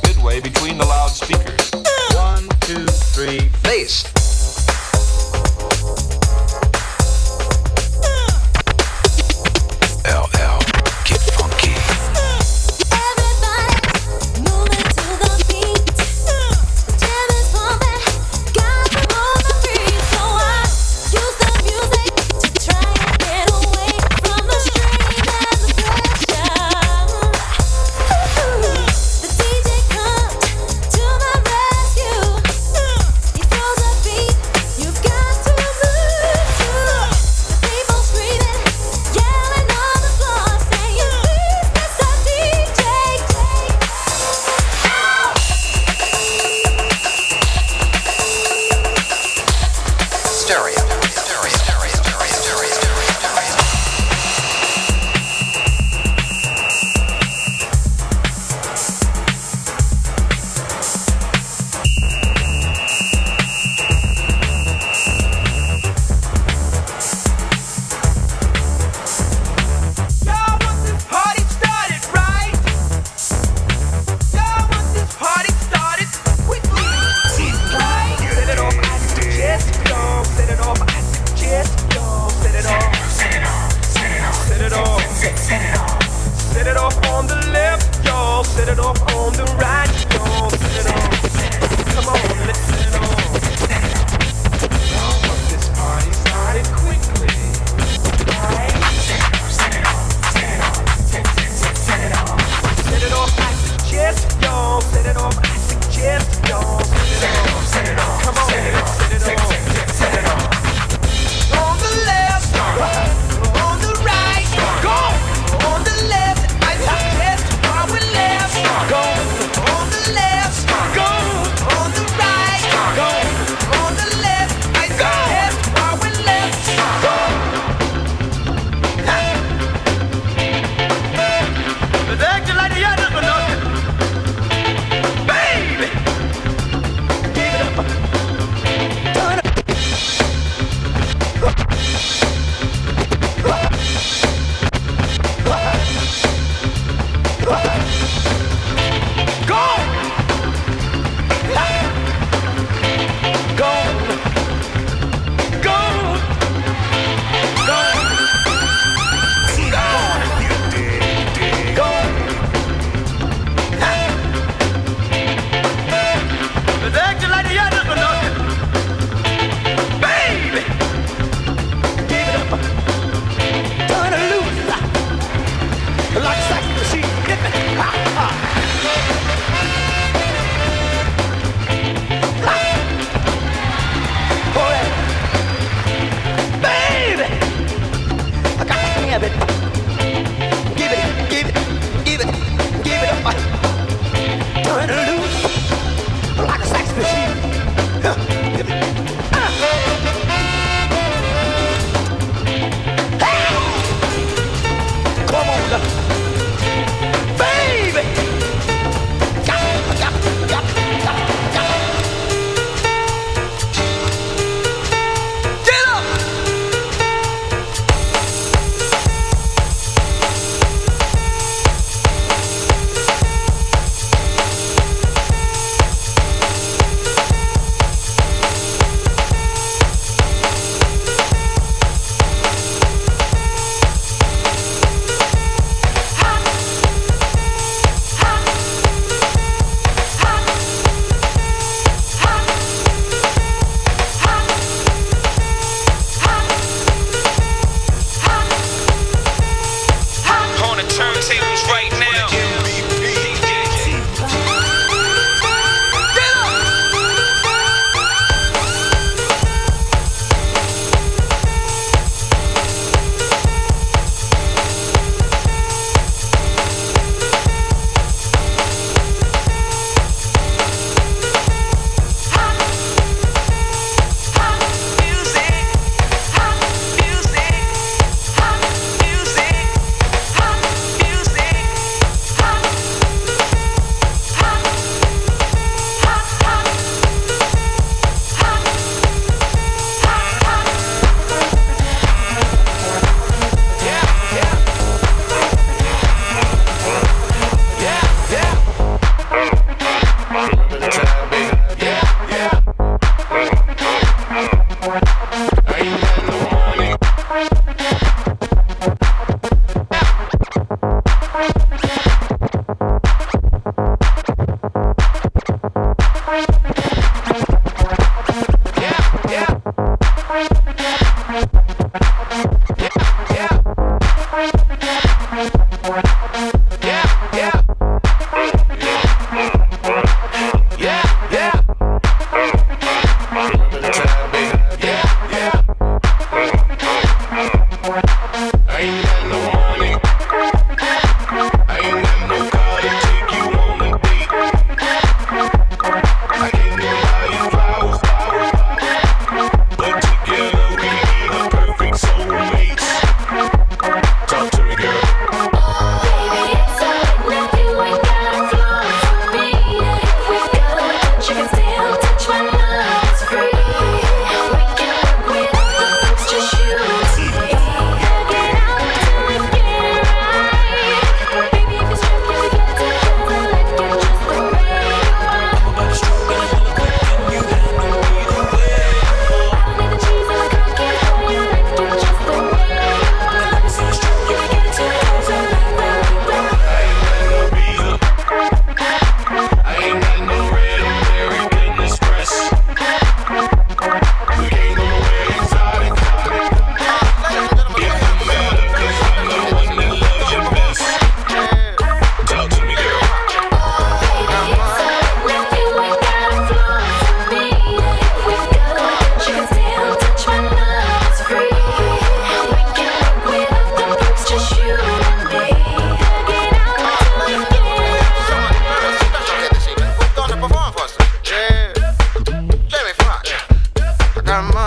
midway between the loudspeakers. 1, 2, 3, bass. LL, get funky. Moving to the beat. Jam is pumping, got them on my feet. So I use the music to try and get away from the strain and the pressure. The DJ comes to my rescue. He throws a beat, you've got to move to. The people screaming, yelling on the floor, saying, "Please, Mr. DJ." Stereo. Y'all want this party started, right? Y'all want this party started quickly, right? Set it off, I suggest y'all. Set it off, I suggest y'all. Set it off, set it off, set it off, set it off, set it off. Set it off on the left, y'all. Set it off on the right, y'all. Set it off. Come on, let's set it off. Y'all want this party started quickly. Set it off, I suggest y'all. Set it off, I suggest y'all. Set it off, come on, set it off, set it off. On the left, on the right, go. On the left, I suggest power left, go. On the left, go. On the right, go. On the left, I suggest power left, go. But acting like the others, but no. Baby! Give it up.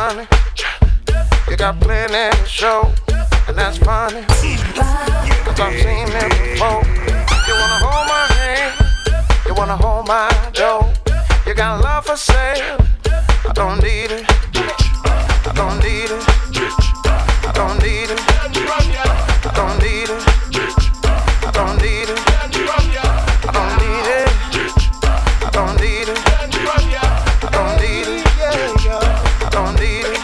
money. You got plenty to show, and that's funny. Cause I've seen it before. You wanna hold my hand, you wanna hold my dough. You got love for sale, I don't need it. I don't need it. I don't need it. I don't need it. I don't need it. I don't need it. I don't need it. I don't need it. I don't need it.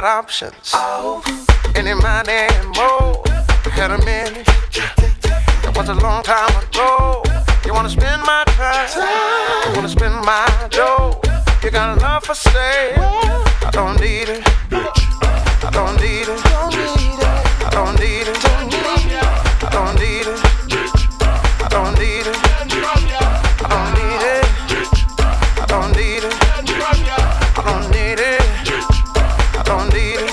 Options. Any money more. Had a minute. That was a long time ago. You wanna spend my time? You wanna spend my dough? You got love for sale? I don't need it. I don't need it. I don't need it. I don't need it. I don't need it. I don't need it. I don't need it. I don't need it. I don't need it.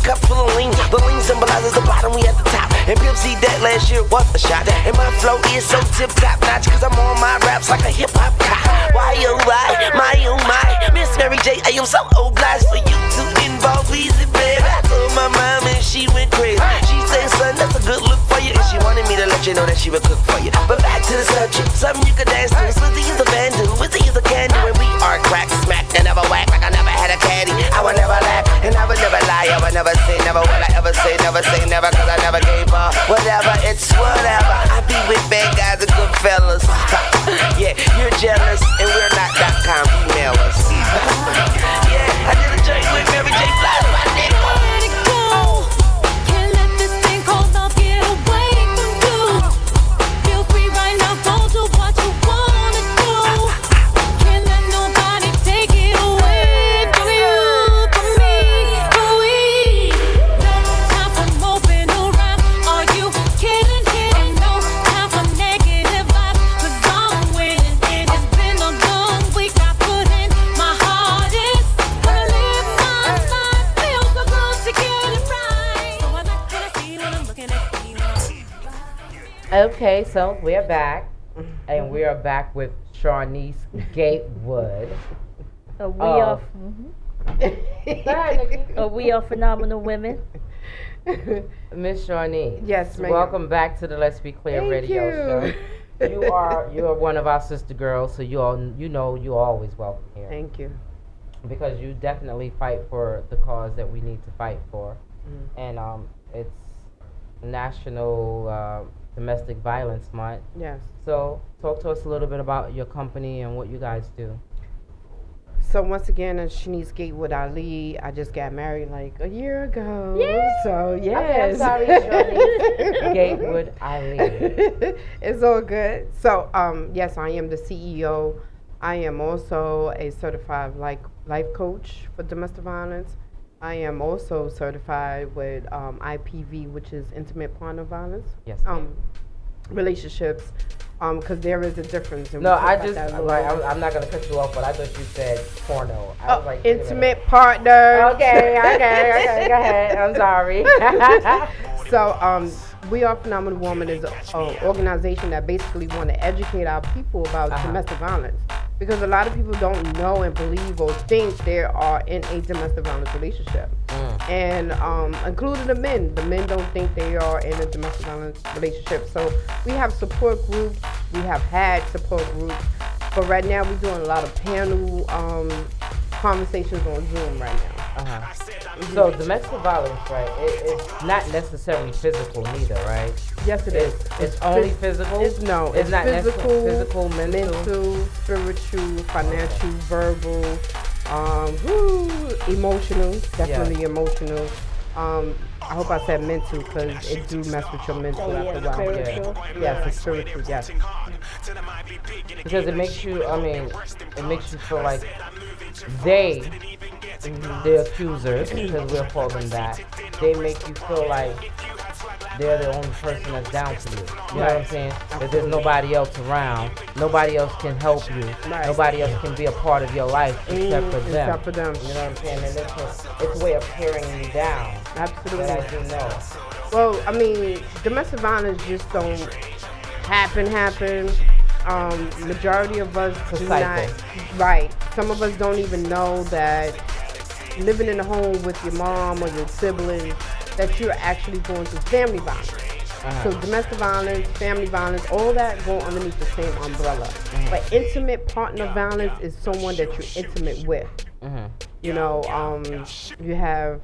Cup full of lean, the lean symbolizes the bottom, we at the top. And Pimp C that last year was a shot. And my flow is so tip top notch, cause I'm on my raps like a hip hop cop. Why oh my, Miss Mary J, I am so obliged for you to involve Weezy, baby. I told my mom and she went crazy. She said, son, that's a good look for you. And she wanted me to let you know that she would cook for you. But back to the subject, something you could dance to. Swizzy is a vandal, Wizzy is a candle. And we are crack, smack, and never whack. Like I never had a caddy, I would never laugh, and I would never lie, I would never say, never will I ever say never, cause I never gave up. Whatever, it's whatever. I be with bad guys and good fellas. Yeah, you're jealous, and we're not .com, email us. Yeah, I did a joint with Mary J. Blige, my nigga. Okay, so we're back, and we are back with Shawnice Gatewood. We are phenomenal women. Miss Shawnice. Yes, ma'am. Welcome back to the Let's Be Clear Thank radio you. show. You are one of our sister girls, so you're always welcome here. Thank you. Because you definitely fight for the cause that we need to fight for, and it's National Domestic Violence Month. Yes. So talk to us a little bit about your company and what you guys do. So once again, Shawnice Gatewood Ali. I just got married like a year ago. Yay! So yes. Okay, I'm sorry, Shawnice Gatewood Ali. It's all good. So yes, I am the CEO. I am also a certified life coach for domestic violence. I am also certified with IPV, which is intimate partner violence. Yes. Relationships, because there is a difference. No, I'm not gonna cut you off, but I thought you said porno. I was like, intimate partner. Okay, go ahead. I'm sorry. So We Are Phenomenal Woman is an organization that basically want to educate our people about domestic violence. Because a lot of people don't know and believe or think they are in a domestic violence relationship. And including the men. The men don't think they are in a domestic violence relationship. So we have support groups. We have had support groups. But right now we're doing a lot of panel conversations on Zoom right now. So domestic violence, right? It's not necessarily physical neither, right? Yes, it is. It's only physical. It's not physical, mental, spiritual, financial, verbal, emotional. Definitely emotional. I hope I said mental because it do mess with your mental after a while. Spiritual. Yes, it's spiritual. Yes. Because it makes you. I mean, it makes you feel like they, the accusers, because we'll call them that. They make you feel like they're the only person that's down for you. You know what I'm saying? That there's nobody else around. Nobody else can help you. Right. Nobody else can be a part of your life except for them. Except for them. You know what I'm saying? And it's a way of tearing you down. Absolutely. That I do know. Well, I mean, domestic violence just don't happen. Majority of us do not. Right. Some of us don't even know that living in a home with your mom or your siblings, that you're actually going through family violence. So domestic violence, family violence, all that go underneath the same umbrella. But intimate partner violence is someone that you're intimate with. You know, you have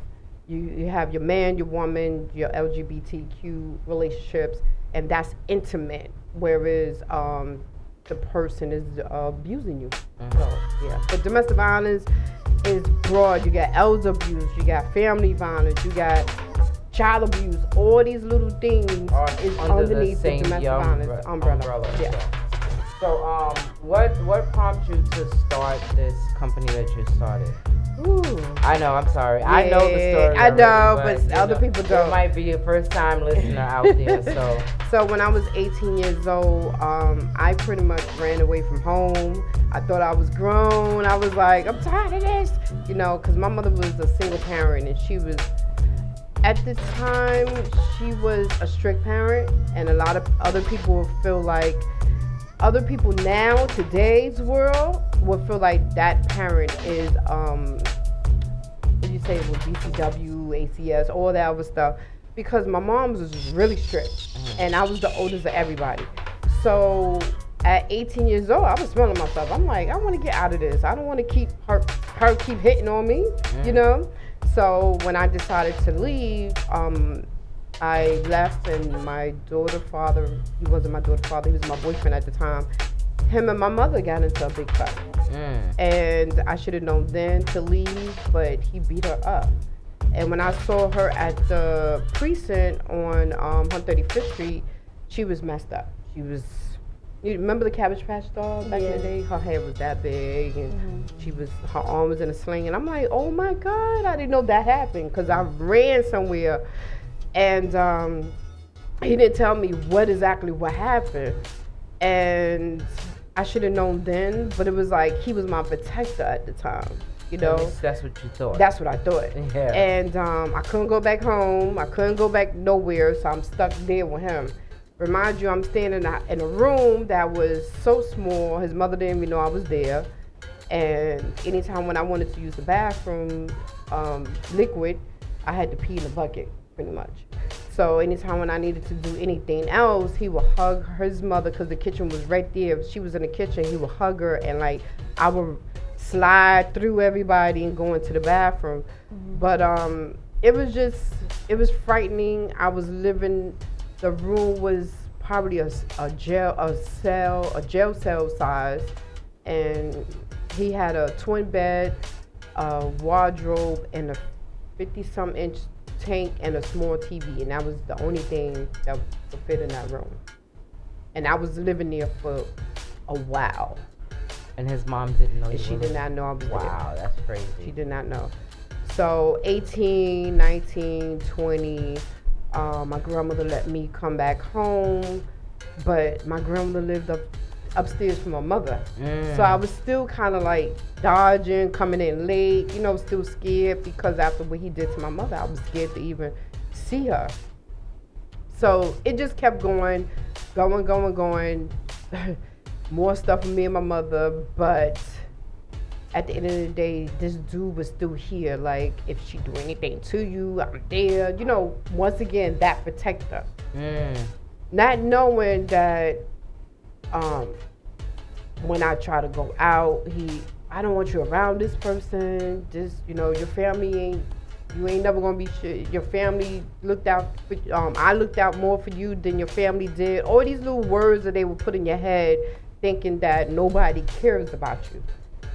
your man, your woman, your LGBTQ relationships, and that's intimate. Whereas the person is abusing you. So yeah, but domestic violence is broad. You got elder abuse, you got family violence, you got child abuse. All these little things is underneath the domestic violence umbrella. Yeah. So what prompted you to start this company that you started? Ooh. I know, I'm sorry. I know the story. I know, already, but other people don't. It might be a first time listener out there, so. So when I was 18 years old, I pretty much ran away from home. I thought I was grown. I was like, I'm tired of this. You know, because my mother was a single parent, and she was, at the time, she was a strict parent, and a lot of other people feel like, other people now, today's world, will feel like that parent is, what do you say, with BCW, ACS, all that other stuff. Because my mom was really strict, and I was the oldest of everybody. So at 18 years old, I was smelling myself. I'm like, I want to get out of this. I don't want to keep her keep hitting on me, you know? So when I decided to leave, I left, and my daughter's father, he wasn't my daughter's father, he was my boyfriend at the time. Him and my mother got into a big fight. And I should have known then to leave, but he beat her up. And when I saw her at the precinct on 135th Street, she was messed up. She was, you remember the Cabbage Patch doll back in the day? Her hair was that big, and her arm was in a sling. And I'm like, oh my God, I didn't know that happened, because I ran somewhere, and he didn't tell me what happened. And I should have known then, but it was like he was my protector at the time. You know, that's what you thought. That's what I thought. Yeah. And I couldn't go back home. I couldn't go back nowhere, so I'm stuck there with him. Remind you, I'm staying in a room that was so small. His mother didn't even know I was there. And anytime when I wanted to use the bathroom, liquid, I had to pee in the bucket, pretty much. So anytime when I needed to do anything else, he would hug his mother, because the kitchen was right there. If she was in the kitchen, he would hug her, and like I would slide through everybody and go into the bathroom. But it was frightening. I was living, the room was probably a jail cell size, and he had a twin bed, a wardrobe, and a 50-some inch tank and a small TV, and that was the only thing that would fit in that room. And I was living there for a while. And his mom didn't know. And she did not know I was there. Wow, that's crazy. She did not know. So 18, 19, 20, my grandmother let me come back home, but my grandmother lived upstairs from my mother. So I was still kind of like dodging, coming in late, you know, still scared, because after what he did to my mother, I was scared to even see her. So it just kept going. More stuff with me and my mother, but at the end of the day, this dude was still here. Like, if she do anything to you, I'm there. You know, once again, that protector. Not knowing that when I try to go out, I don't want you around this person. Just, you know, your family ain't You ain't never gonna be shit. Your family looked out for, I looked out more for you than your family did. All these little words that they would put in your head thinking that nobody cares about you.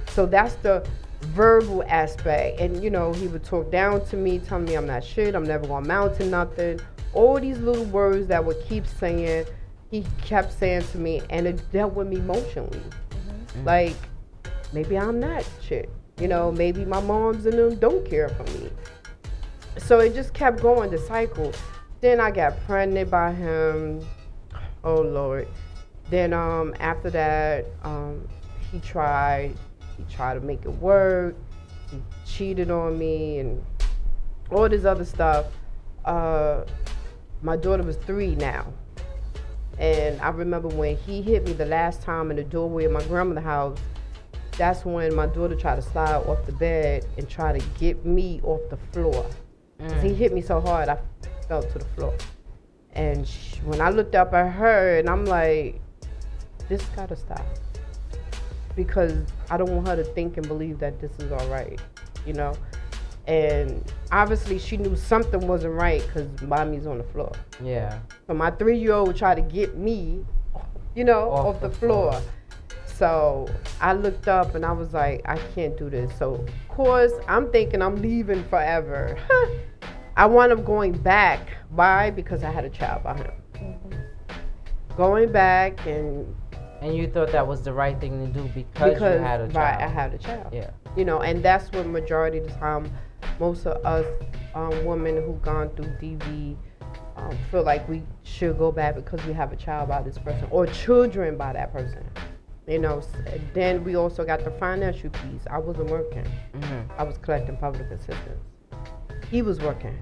So that's the verbal aspect. And you know, he would talk down to me, telling me I'm not shit, I'm never gonna amount to nothing. All these little words that would keep saying, he kept saying to me, and it dealt with me emotionally. Like, maybe I'm not shit. You know, maybe my moms and them don't care for me. So it just kept going, the cycle. Then I got pregnant by him. Oh Lord. Then after that, he tried to make it work. He cheated on me and all this other stuff. My daughter was 3 now. And I remember when he hit me the last time in the doorway of my grandmother's house, that's when my daughter tried to slide off the bed and try to get me off the floor. He hit me so hard, I fell to the floor. And when I looked up at her, and I'm like, this gotta stop. Because I don't want her to think and believe that this is all right, you know? And obviously she knew something wasn't right because mommy's on the floor. Yeah. So my 3-year-old tried to get me, you know, off the floor. So I looked up and I was like, I can't do this. So of course I'm thinking I'm leaving forever. I wound up going back. Why? Because I had a child by him. Going back and you thought that was the right thing to do because you had a child. Right, I had a child. Yeah. You know, and that's what majority of the time most of us women who gone through DV feel like we should go back because we have a child by this person or children by that person. You know, then we also got the financial piece. I wasn't working. I was collecting public assistance. He was working.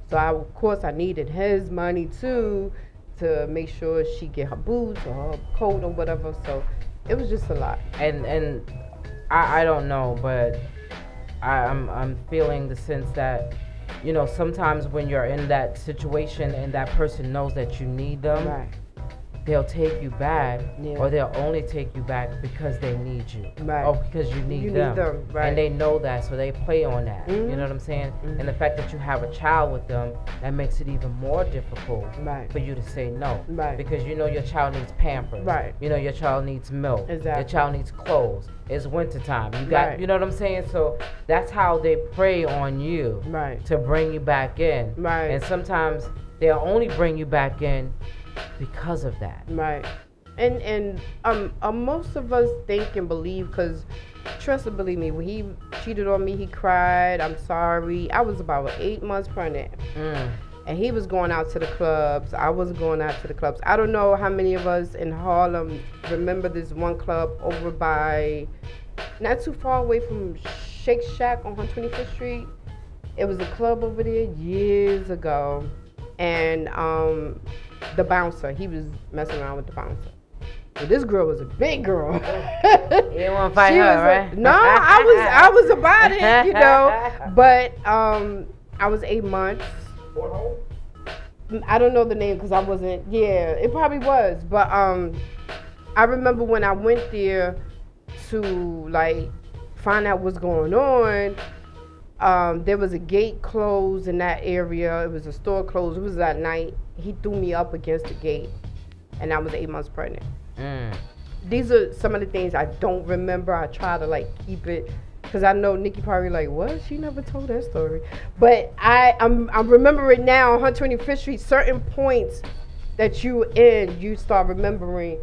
So of course I needed his money too to make sure she get her boots or her coat or whatever. So it was just a lot. And I don't know, but I'm feeling the sense that, you know, sometimes when you're in that situation and that person knows that you need them, right, they'll take you back, or they'll only take you back because they need you, right, or because you need them. Right. And they know that, so they play on that. You know what I'm saying? And the fact that you have a child with them, that makes it even more difficult for you to say no, because you know your child needs Pampers, you know your child needs milk, your child needs clothes. It's wintertime. You got, you know what I'm saying? So that's how they prey on you to bring you back in. And sometimes they'll only bring you back in because of that. Right. And most of us think and believe, because trust and believe me, when he cheated on me, he cried, I'm sorry. I was about 8 months pregnant. And he was going out to the clubs. I was going out to the clubs. I don't know how many of us in Harlem remember this one club over by, not too far away from Shake Shack on 125th Street. It was a club over there years ago. And the bouncer, he was messing around with the bouncer. But this girl was a big girl. You didn't want to fight her, right? No, I was about it, you know. But I was 8 months. I don't know the name because I wasn't. Yeah, it probably was. But I remember when I went there to like find out what's going on. There was a gate closed in that area. It was a store closed. It was at night. He threw me up against the gate, and I was 8 months pregnant. These are some of the things I don't remember. I try to like keep it, because I know Nikki probably like, what? She never told that story. But I'm remembering now on 125th Street, certain points that you in, you start remembering,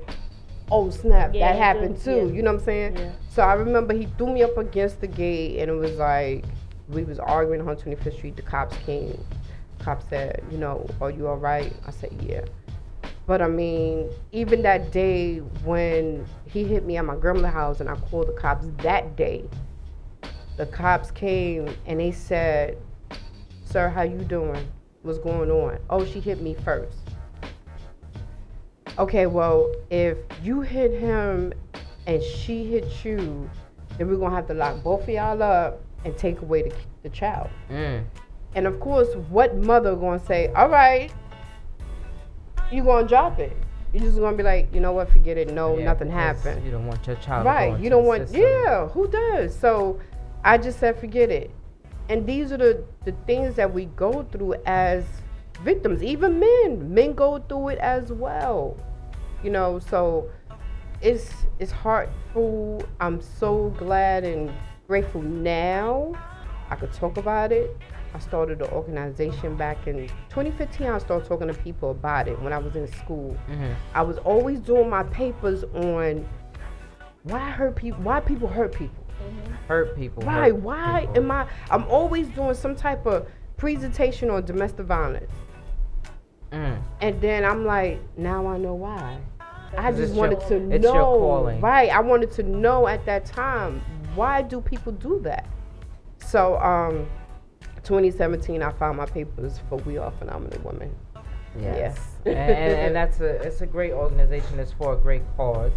oh snap, that happened too. You know what I'm saying? Yeah. So I remember he threw me up against the gate, and it was like, we was arguing on 125th Street. The cops came. Cops said, you know, are you all right? I said, yeah. But I mean, even that day when he hit me at my grandmother's house and I called the cops that day, the cops came and they said, sir, how you doing? What's going on? Oh, she hit me first. Okay, well, if you hit him and she hit you, then we're going to have to lock both of y'all up and take away the child. And of course, what mother going to say, all right, you going to drop it? You're just going to be like, you know what, forget it. No, nothing happened. You don't want your child to go you don't want, system. who does? So I just said, forget it. And these are the things that we go through as victims. Even men go through it as well. So it's heartful. I'm so glad and grateful now I could talk about it. I started an organization back in 2015. I started talking to people about it when I was in school. I was always doing my papers on why people hurt people. Hurt people. Right. Why am I'm always doing some type of presentation on domestic violence. And then I'm like, now I know why. I just wanted to know. It's your calling. Right. I wanted to know at that time, why do people do that? So, 2017, I found my papers for We Are Phenomenal Women. Yes. and it's a great organization. It's for a great cause.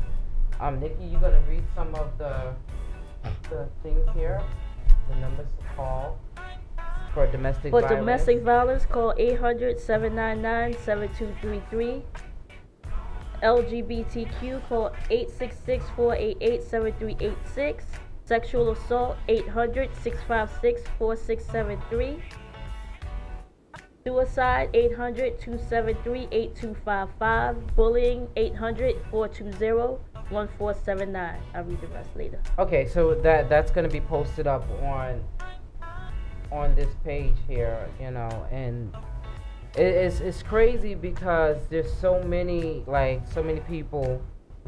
Nikki, you gonna read some of the things here? The numbers to call for domestic violence. For domestic violence, call 800-799-7233. LGBTQ, call 866-488-7386. Sexual assault, 800-656-4673. Suicide, 800-273-8255. Bullying, 800-420-1479. I'll read the rest later. Okay, so that's gonna be posted up on this page here, and it's crazy because there's so many people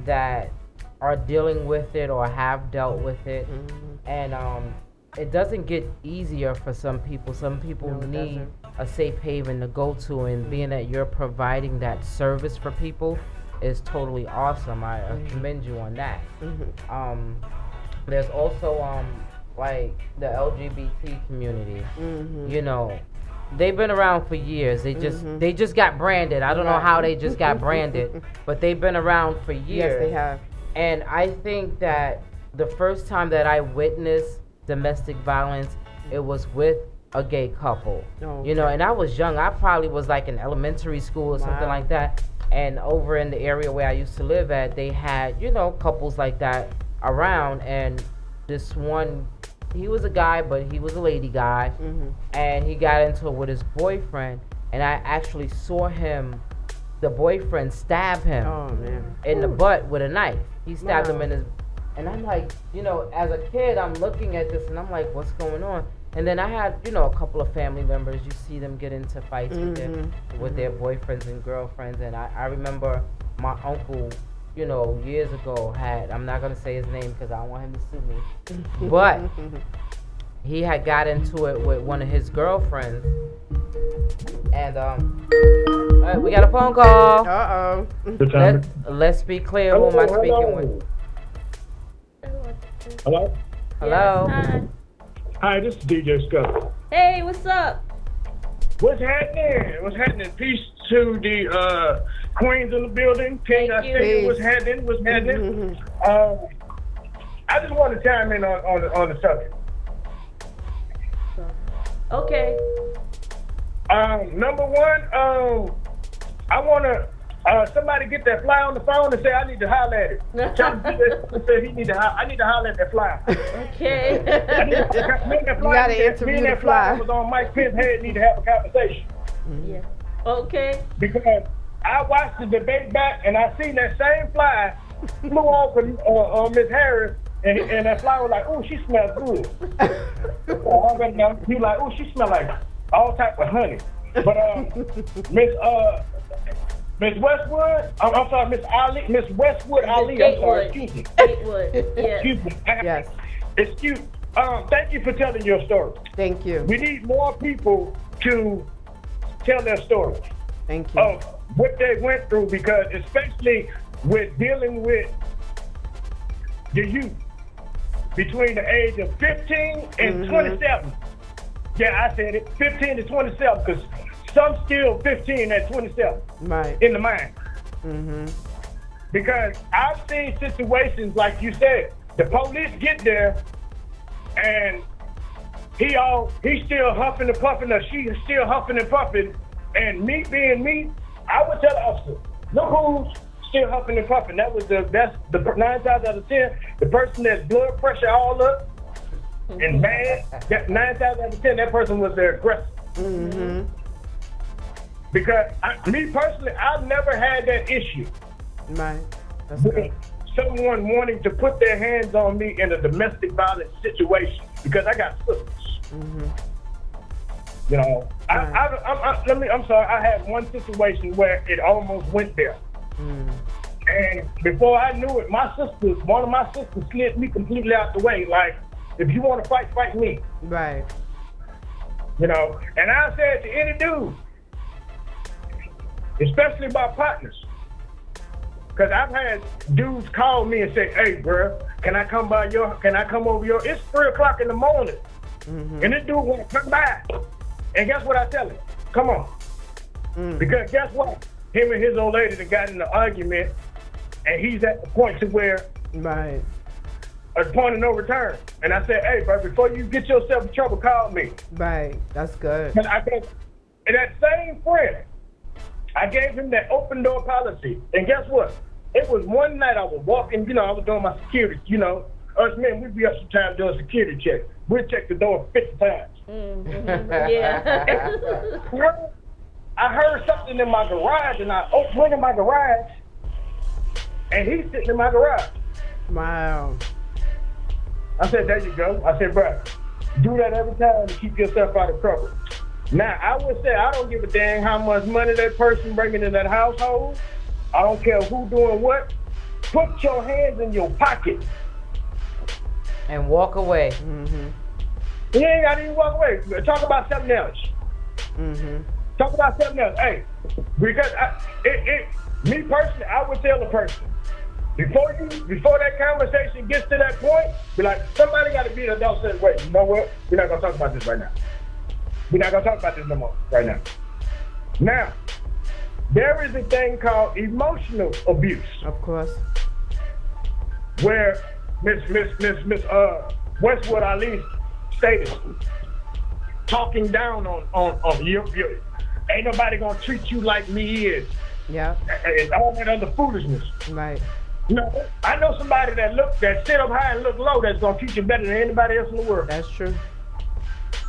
that are dealing with it or have dealt with it, and it doesn't get easier for some people. Some people need a safe haven to go to, and being that you're providing that service for people is totally awesome. I commend you on that. There's also like the LGBT community. They've been around for years. They just got branded. I don't know how they just got branded, but they've been around for years. Yes, they have. And I think that the first time that I witnessed domestic violence, it was with a gay couple. And I was young. I probably was like in elementary school or something like that. And over in the area where I used to live at, they had, couples like that around. And this one, he was a guy, but he was a lady guy. And he got into it with his boyfriend. And I actually saw the boyfriend stab him in the butt with a knife. He stabbed him in his, and I'm like, as a kid, I'm looking at this and I'm like, what's going on? And then I had, a couple of family members, you see them get into fights with their boyfriends and girlfriends. And I remember my uncle, years ago I'm not going to say his name because I don't want him to sue me, but he had got into it with one of his girlfriends. And we got a phone call. Let's be clear. Who am I speaking with? Hello? Hello? Yes, Hi, this is DJ Scott. Hey, what's up? What's happening? Peace to the queens in the building. King, I say what's happening? I just want to chime in on the subject. Okay. Number one, I want to somebody get that fly on the phone and say I need to holler at it. Tell him say I need to holler at that fly. Okay. You gotta interview the fly. Was on Mike Pence's head. Need to have a conversation. Yeah. Okay. Because I watched the debate back and I seen that same fly flew off on Miss Harris. And that fly was like, oh, she smells good. He was like, oh, she smells like all type of honey. But Miss Westwood, I'm sorry, Miss Westwood Ali, I'm sorry, excuse me. Gatewood, yeah. Excuse me. Yes. Excuse. Thank you for telling your story. Thank you. We need more people to tell their stories. Thank you. Of what they went through, because especially with dealing with the youth between the age of 15 and 27. Yeah, I said it, 15 to 27, because some still 15 at 27 in the mind. Because I've seen situations like you said, the police get there and he's still huffing and puffing, or she's still huffing and puffing, and me being me, I would tell the officer, look who's still huffing and puffing. That's the 9 times out of 10, the person that's blood pressure all up, and mad, that 9 times out of 10, that person was the aggressor. Mm-hmm. Because me personally, I've never had that issue. Right. That's with good. someone wanting to put their hands on me in a domestic violence situation because I got sisters. Mm-hmm. You know, I'm sorry. I had one situation where it almost went there. Mm. And before I knew it, one of my sisters slid me completely out the way. Like, if you want to fight, fight me. Right. You know, and I said to any dude, especially my partners, because I've had dudes call me and say, "Hey, bro, can I come over your?" It's 3:00 in the morning, Mm-hmm. and this dude want to come by. And guess what I tell him? Come on, because guess what? Him and his old lady that got in an argument, and he's at the point to where, right, a point of no return. And I said, "Hey, bro, before you get yourself in trouble, call me." Right. That's good. And that same friend, I gave him that open door policy. And guess what? It was one night I was walking, I was doing my security, us men, we'd be up sometimes doing security checks. We'd check the door 50 times. Mm-hmm. Yeah. I heard something in my garage, and I went in my garage, and he's sitting in my garage. Wow. I said, there you go. I said, bro, do that every time to keep yourself out of trouble. Now, I would say I don't give a dang how much money that person bringing in that household. I don't care who doing what. Put your hands in your pocket. And walk away. Mm-hmm. You ain't got to even walk away. Talk about something else. Mm-hmm. Talk about something else. Hey, because me personally, I would tell a person, before that conversation gets to that point, be like, somebody got to be an adult and say, wait, you know what? We're not going to talk about this right now. We're not going to talk about this no more right now. Now, there is a thing called emotional abuse. Of course. Where Miss Westwood Ali stated, talking down on you. Ain't nobody going to treat you like me is. Yeah. And all that other foolishness. Right. I know somebody that sit up high and look low that's going to treat you better than anybody else in the world. That's true.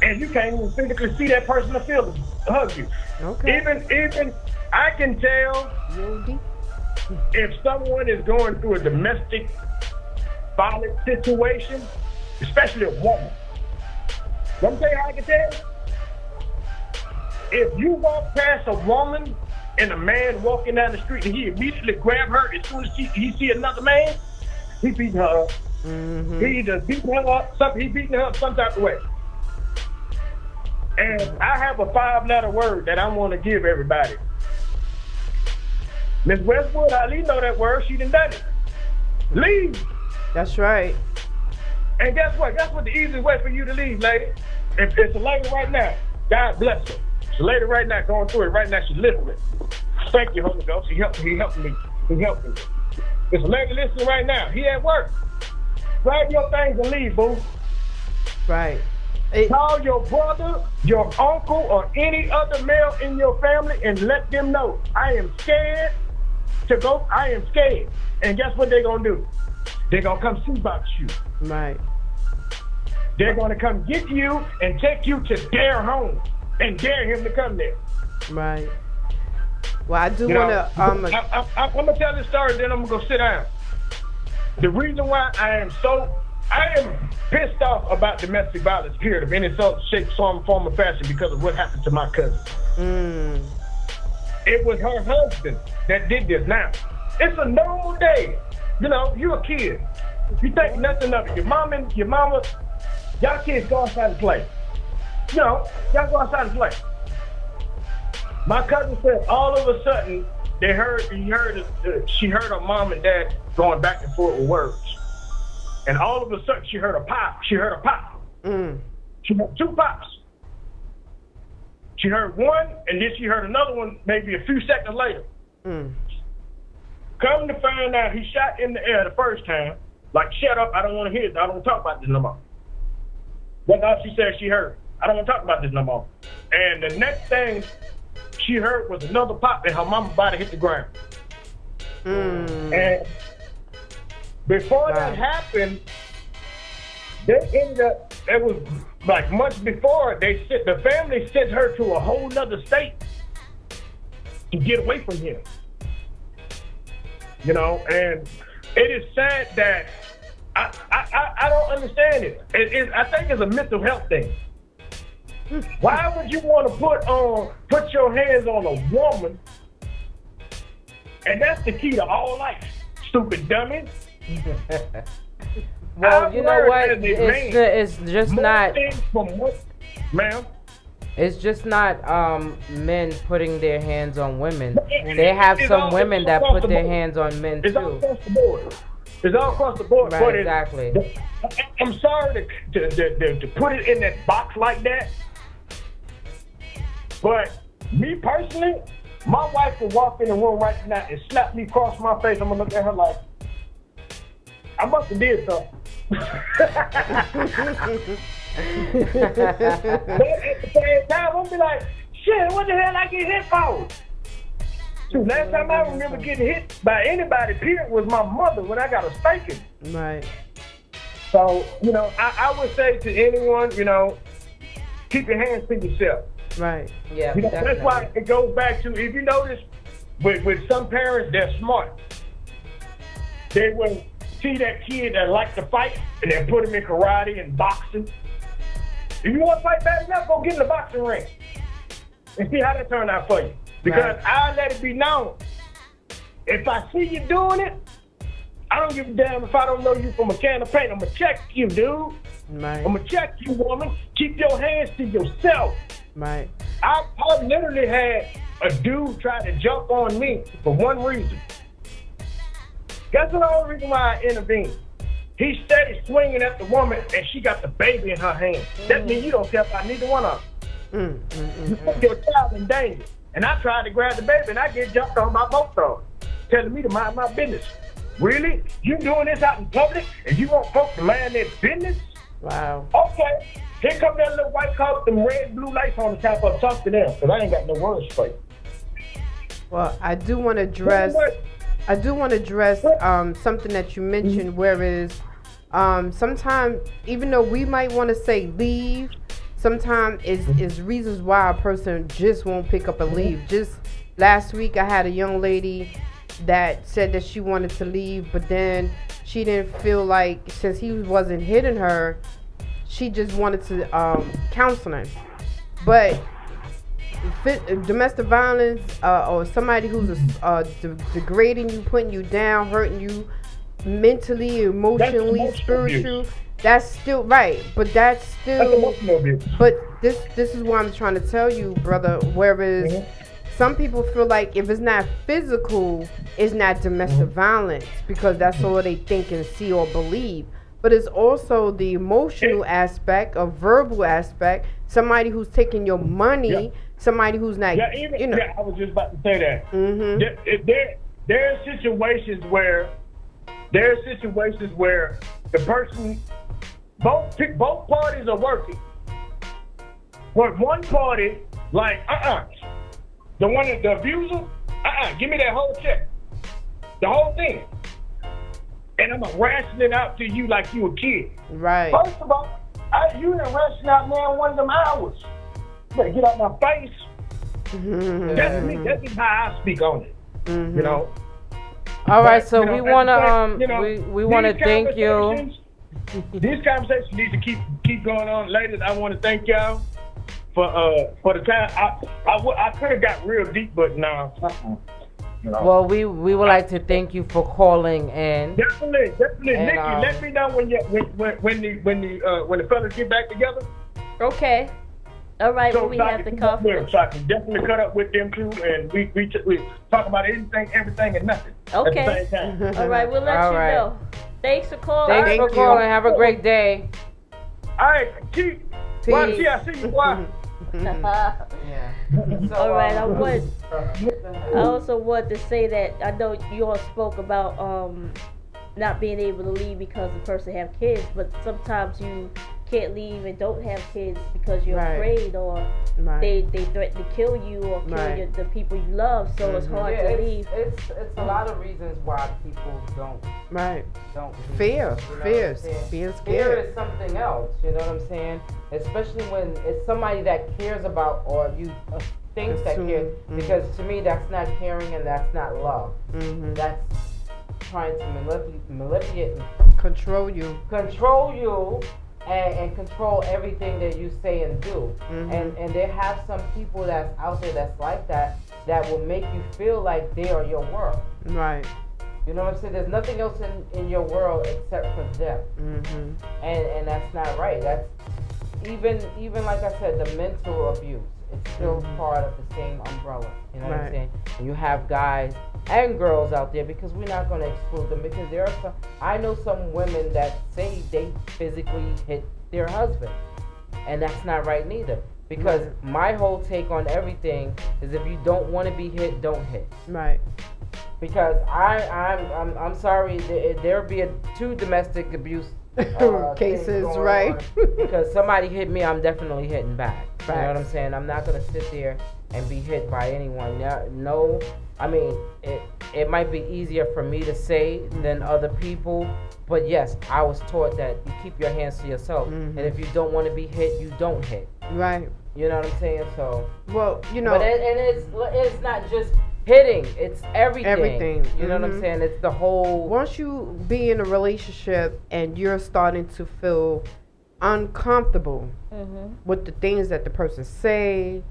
And you can't even physically see that person or feel them, hug you. Okay. Even I can tell if someone is going through a domestic violence situation, especially a woman. Let me tell you how I can tell. If you walk past a woman and a man walking down the street and he immediately grab her as soon as he see another man, he beating her up. Mm-hmm. He either beating her up, he beating her up some type of way. And I have a 5-letter word that I want to give everybody. Miss Westwood, Ali know that word. She done it. Leave. That's right. And guess what? Guess what the easiest way for you to leave, lady? If it's a lady right now, God bless her. It's a lady right now going through it right now. She's listening. Thank you, Holy Ghost. He helped me. He helped me. It's a lady listening right now. He at work. Grab your things and leave, boo. Right. Call your brother, your uncle, or any other male in your family and let them know, I am scared to go. I am scared. And guess what they're going to do? They're going to come see about you. Right. They're going to come get you and take you to their home and dare him to come there. Right. Well, I do want to... I'm going to tell this story, then I'm going to go sit down. The reason why I am pissed off about domestic violence, period, of any sort, shape, form, or fashion because of what happened to my cousin. Mm. It was her husband that did this. Now, it's a normal day. You a kid. You think nothing of it. Your mama, y'all kids go outside and play. Y'all go outside and play. My cousin said all of a sudden she heard her mom and dad going back and forth with words. And all of a sudden she heard a pop. She heard a pop. Mm. She heard 2 pops. She heard one, and then she heard another one maybe a few seconds later. Mm. Come to find out, he shot in the air the first time. Like, shut up, I don't want to hear it. I don't want to talk about this no more. That's all she said she heard. I don't want to talk about this no more. And the next thing she heard was another pop, and her mama body hit the ground. Mm. And before that happened, They ended up. It was like months before the family sent her to a whole nother state to get away from him. You know, and it is sad that I don't understand it. I think it's a mental health thing. Why would you want to put your hands on a woman? And that's the key to all life, stupid dummy. Well, you know what? It's just not. Ma'am? It's just not men putting their hands on women. They have some women that put their hands on men too. It's all across the board. It's all across the board. Right, exactly. I'm sorry to put it in that box like that, but me personally, my wife will walk in the room right now and slap me across my face. I'm gonna look at her like, I must have did something. But at the same time, I'll be like, shit, what the hell I get hit for? Shoot, last time I remember getting hit by anybody, period, was my mother when I got a spanking. Right. So, you know, I would say to anyone, you know, keep your hands to yourself. Right. Yeah. You know, that's why it goes back to, if you notice, with some parents, they're smart. They will see that kid that likes to fight, and they put him in karate and boxing. If you want to fight bad enough, go get in the boxing ring and see how that turned out for you. Because I'll let it be known. If I see you doing it, I don't give a damn if I don't know you from a can of paint. I'm going to check you, dude. Right. I'm going to check you, woman. Keep your hands to yourself. Right. I literally had a dude try to jump on me for one reason. That's the only reason why I intervened. He steady swinging at the woman, and she got the baby in her hand. That means you don't care about neither one of them. You put your child in danger. And I tried to grab the baby, and I get jumped on by both of them, telling me to mind my business. Really? You doing this out in public, and you want folks to mind their business? Wow. Okay. Here come that little white car with them red, blue lights on the top of it. Talk to them, because I ain't got no words for you. Well, I do want to address something that you mentioned, whereas sometimes, even though we might want to say leave, sometimes is reasons why a person just won't pick up and leave. Just last week, I had a young lady that said that she wanted to leave, but then she didn't feel like, since he wasn't hitting her, she just wanted to counseling. But domestic violence or somebody who's degrading you, putting you down, hurting you mentally, emotionally, spiritual, that's still right. But that's still. But this is what I'm trying to tell you, brother. Whereas some people feel like if it's not physical, it's not domestic violence because that's all they think and see or believe. But it's also the emotional aspect, a verbal aspect. Somebody who's taking your money, somebody who's not. You know. I was just about to say that. There are situations where the person, both parties are working. But one party, like, the abuser, give me that whole check, the whole thing. And I'm gonna ration it out to you like you a kid. Right. First of all, you done ration out, man, one of them hours. You better get out my face. That's me. That's just how I speak on it. You know. All right, so we wanna we wanna thank you. These conversations need to keep going on. Ladies, I want to thank y'all for the time. I could have got real deep, but no. Well, we would like to thank you for calling in. Definitely. And, NIKKI, let me know when the fellas get back together. Okay. All right, So we have the conference. So I can definitely cut up with them too, and we talk about anything, everything, and nothing. Okay. At the same time. All right, we'll let you know. Thanks for calling. Thanks for calling. Have a great day. All right, keep. Well, see, I see you. Why? All right, I also want to say that I know you all spoke about not being able to leave because the person have kids, but sometimes can't leave and don't have kids because you're Right. afraid, or Right. they threaten to kill you or kill Right. the people you love. So it's hard Yeah, to it's, leave. it's a lot of reasons why people don't Right. leave, Fear. you know what I'm Fears. saying? Being Fear scared. is something else. You know what I'm saying? Especially when it's somebody that cares about or you thinks that Assume. cares. Because to me, that's not caring and that's not love. Mm-hmm. That's trying to manipulate, Control you. control you, and control everything that you say and do. Mhm. And there have some people that's out there that's like that will make you feel like they are your world. Right. You know what I'm saying? There's nothing else in your world except for them. Mm-hmm. And that's not right. That's even like I said, the mental abuse. It's still part of the same umbrella. You know what I'm Right. saying? And you have guys and girls out there, because we're not going to exclude them, because there are some. I know some women that say they physically hit their husband, and that's not right neither. Because my whole take on everything is, if you don't want to be hit, don't hit. Right. Because I'm sorry, there'll be two domestic abuse Cases, things going right? on. Because somebody hit me, I'm definitely hitting back. You know what I'm Facts. saying? I'm not gonna sit there and be hit by anyone. No, I mean it might be easier for me to say than other people, but yes, I was taught that you keep your hands to yourself, and if you don't want to be hit, you don't hit. Right. You know what I'm saying? So. Well, you know. But it's not just hitting. It's everything. Everything. You know what I'm saying? It's the whole. Once you be in a relationship and you're starting to feel uncomfortable with the things that the person say,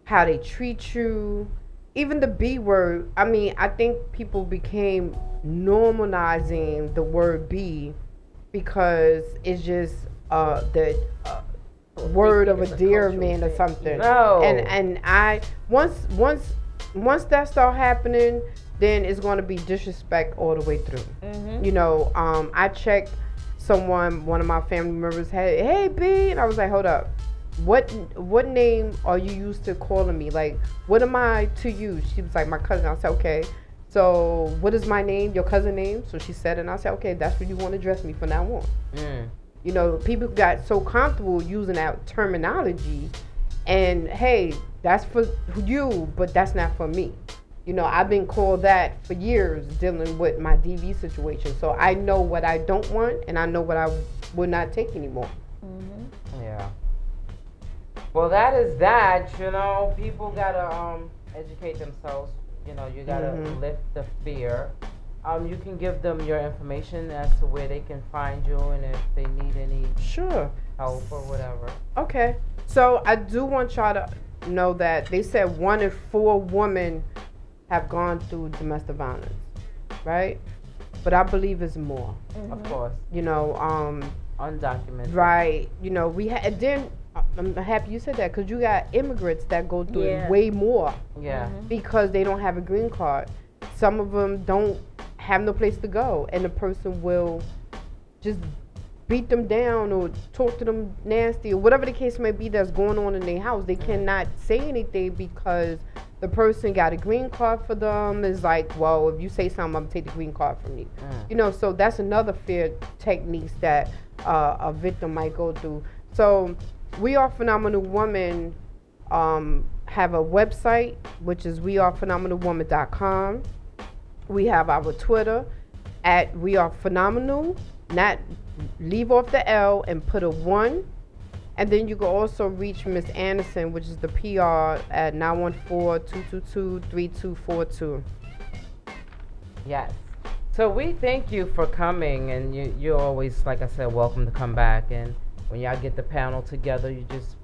how they treat you, even the B word. I mean, I think people became normalizing the word B because it's just the word of a dear man or something. No. And I once that start happening, then it's going to be disrespect all the way through. You know, I checked one of my family members had, hey B, and I was like, hold up, what name are you used to calling me? Like, what am I to you? She was like, my cousin. I said, okay. So what is my name? Your cousin name? So she said, and I said, okay, that's what you want to address me from now on. You know, people got so comfortable using that terminology, and hey, that's for you, but that's not for me. You know, I've been called that for years dealing with my DV situation. So I know what I don't want, and I know what I will not take anymore. Yeah. Well, that is that. You know, people gotta educate themselves. You know, you gotta lift the fear. You can give them your information as to where they can find you, and if they need any help or whatever. Okay. So I do want y'all to know that they said 1 in 4 women have gone through domestic violence, right? But I believe it's more. Of course. You know, undocumented. Right. You know, and then I'm happy you said that, because you got immigrants that go through it Yeah. way more. Yeah. Because they don't have a green card. Some of them don't have no place to go, and the person will just beat them down or talk to them nasty or whatever the case may be that's going on in their house. They cannot say anything because the person got a green card for them. It's like, well, if you say something, I'm gonna take the green card from you. You know, so that's another fear techniques that a victim might go through. So We Are Phenomenal Woman have a website, which is wearephenomenalwoman.com. We have our Twitter at We Are Phenomenal. Not leave off the L and put a 1. And then you can also reach Miss Anderson, which is the PR, at 914-222-3242. Yes. So we thank you for coming, and you're always, like I said, welcome to come back. And when y'all get the panel together, you just,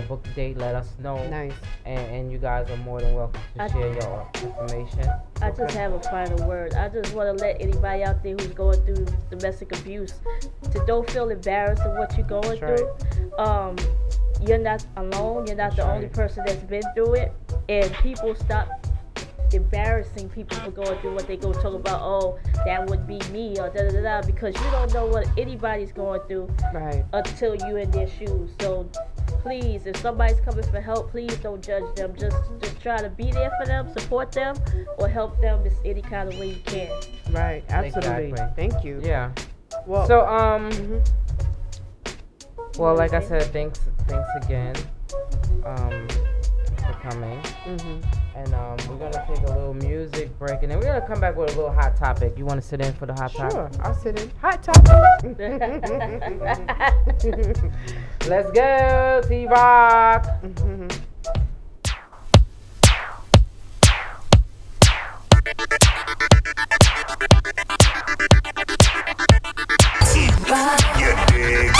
book the date, let us know. Nice. And you guys are more than welcome to share your information. I just have a final word. I just want to let anybody out there who's going through domestic abuse to don't feel embarrassed of what you're going through. You're not alone. You're not the only person that's been through it. And people stop embarrassing people for going through what they go talk about. Oh, that would be me, or da da da da, because you don't know what anybody's going through until you're in their shoes. So please, if somebody's coming for help, please don't judge them. Just try to be there for them, support them, or help them in any kind of way you can. Right, absolutely. Exactly. Thank you. Yeah. Well, so Well, like I said, thanks again for coming. And we're gonna take a little music break, and then we're gonna come back with a little hot topic. You want to sit in for the hot topic? Sure, I'll sit in. Hot topic. Let's go, T-Rock. You dig?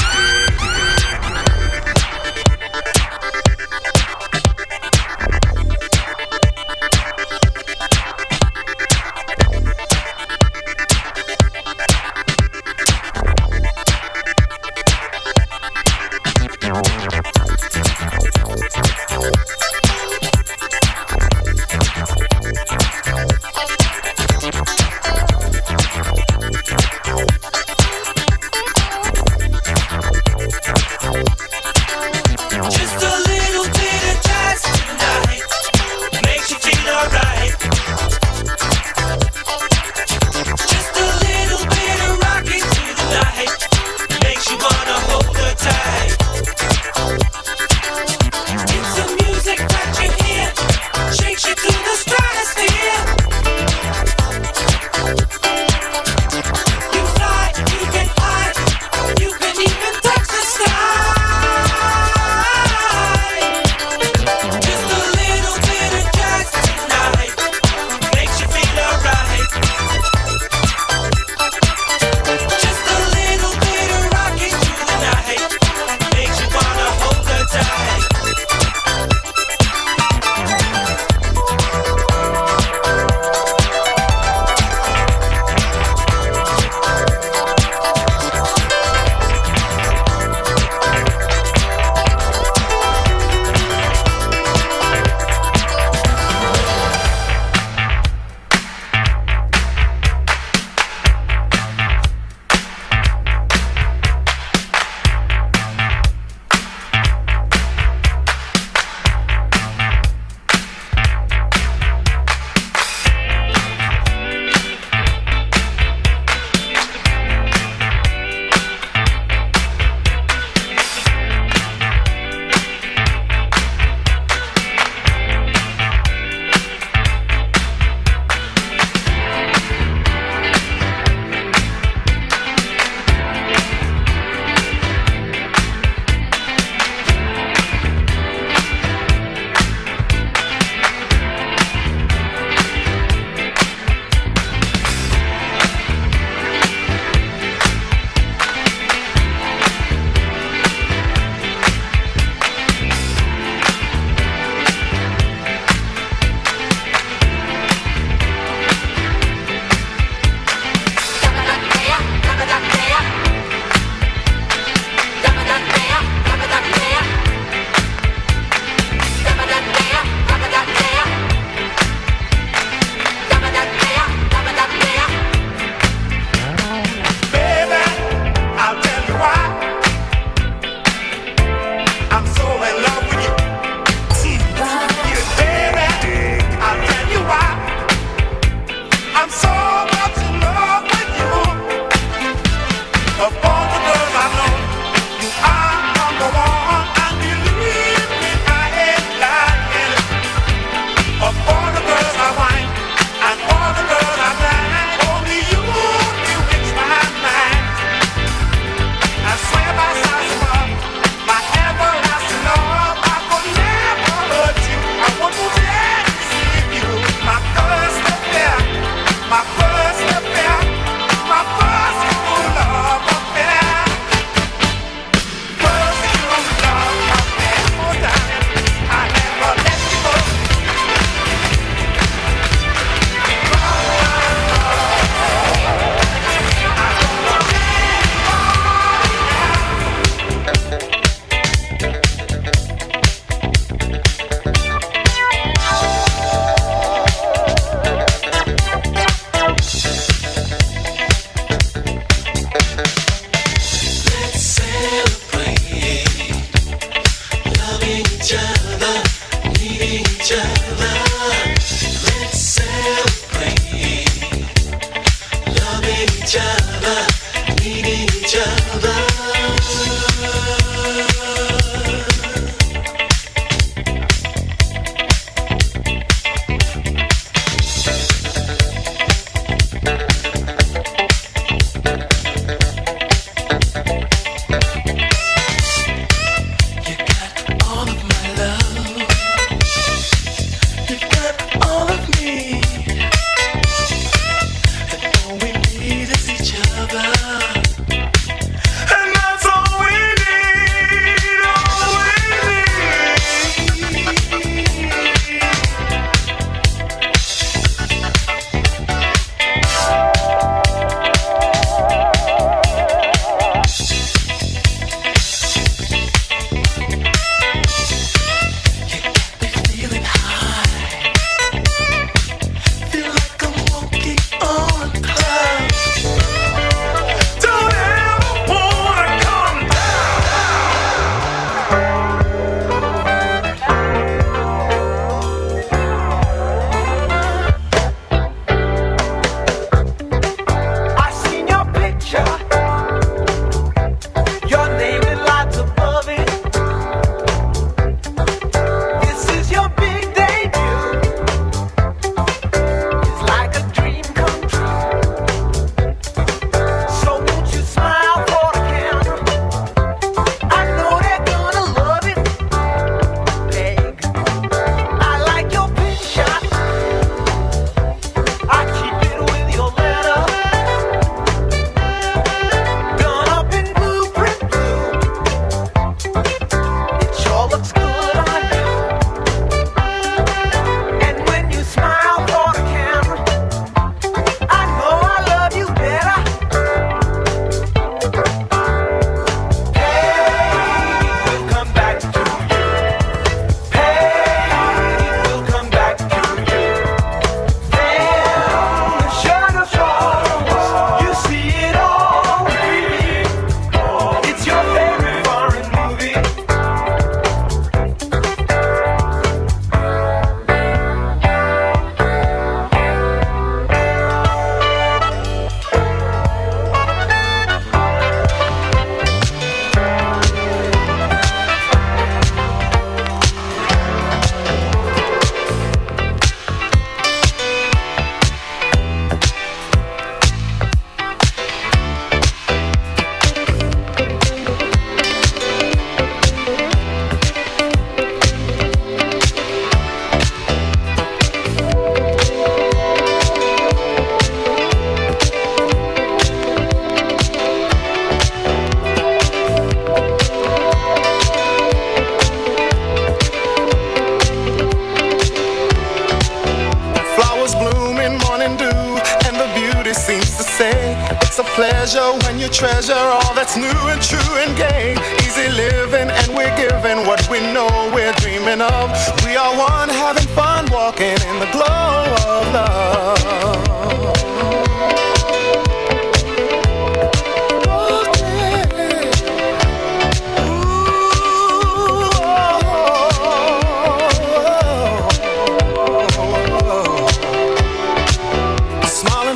pleasure when you treasure all that's new and true and gay. Easy living and we're giving what we know we're dreaming of. We are one having fun walking in the glow of love.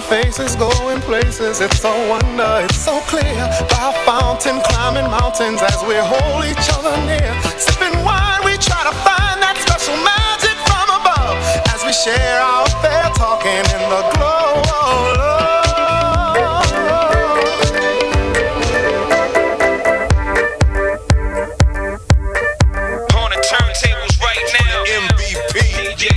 Faces going places, it's so wonder, it's so clear. By a fountain, climbing mountains as we hold each other near. Sipping wine, we try to find that special magic from above as we share our affair, talking in the glow of love. On the turntables right now, MVP DJ.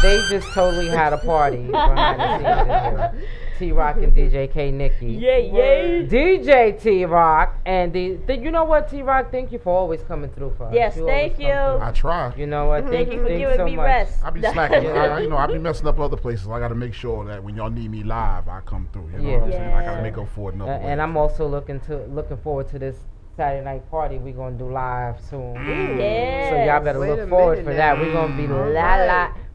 They just totally had a party behind the scenes in here. T-Rock and DJ NIKKI. Yeah. DJ T-Rock and you know what, T-Rock? Thank you for always coming through for us. Yes, thank you. I try. You know what? Thank you for giving so me much. rest. I be slacking. I be messing up other places. I got to make sure that when y'all need me live, I come through. You know what I'm saying? I got to make up for it another way. And I'm also looking forward to this Saturday night party we're gonna do live soon. Yes. So y'all better look forward for that. We're gonna be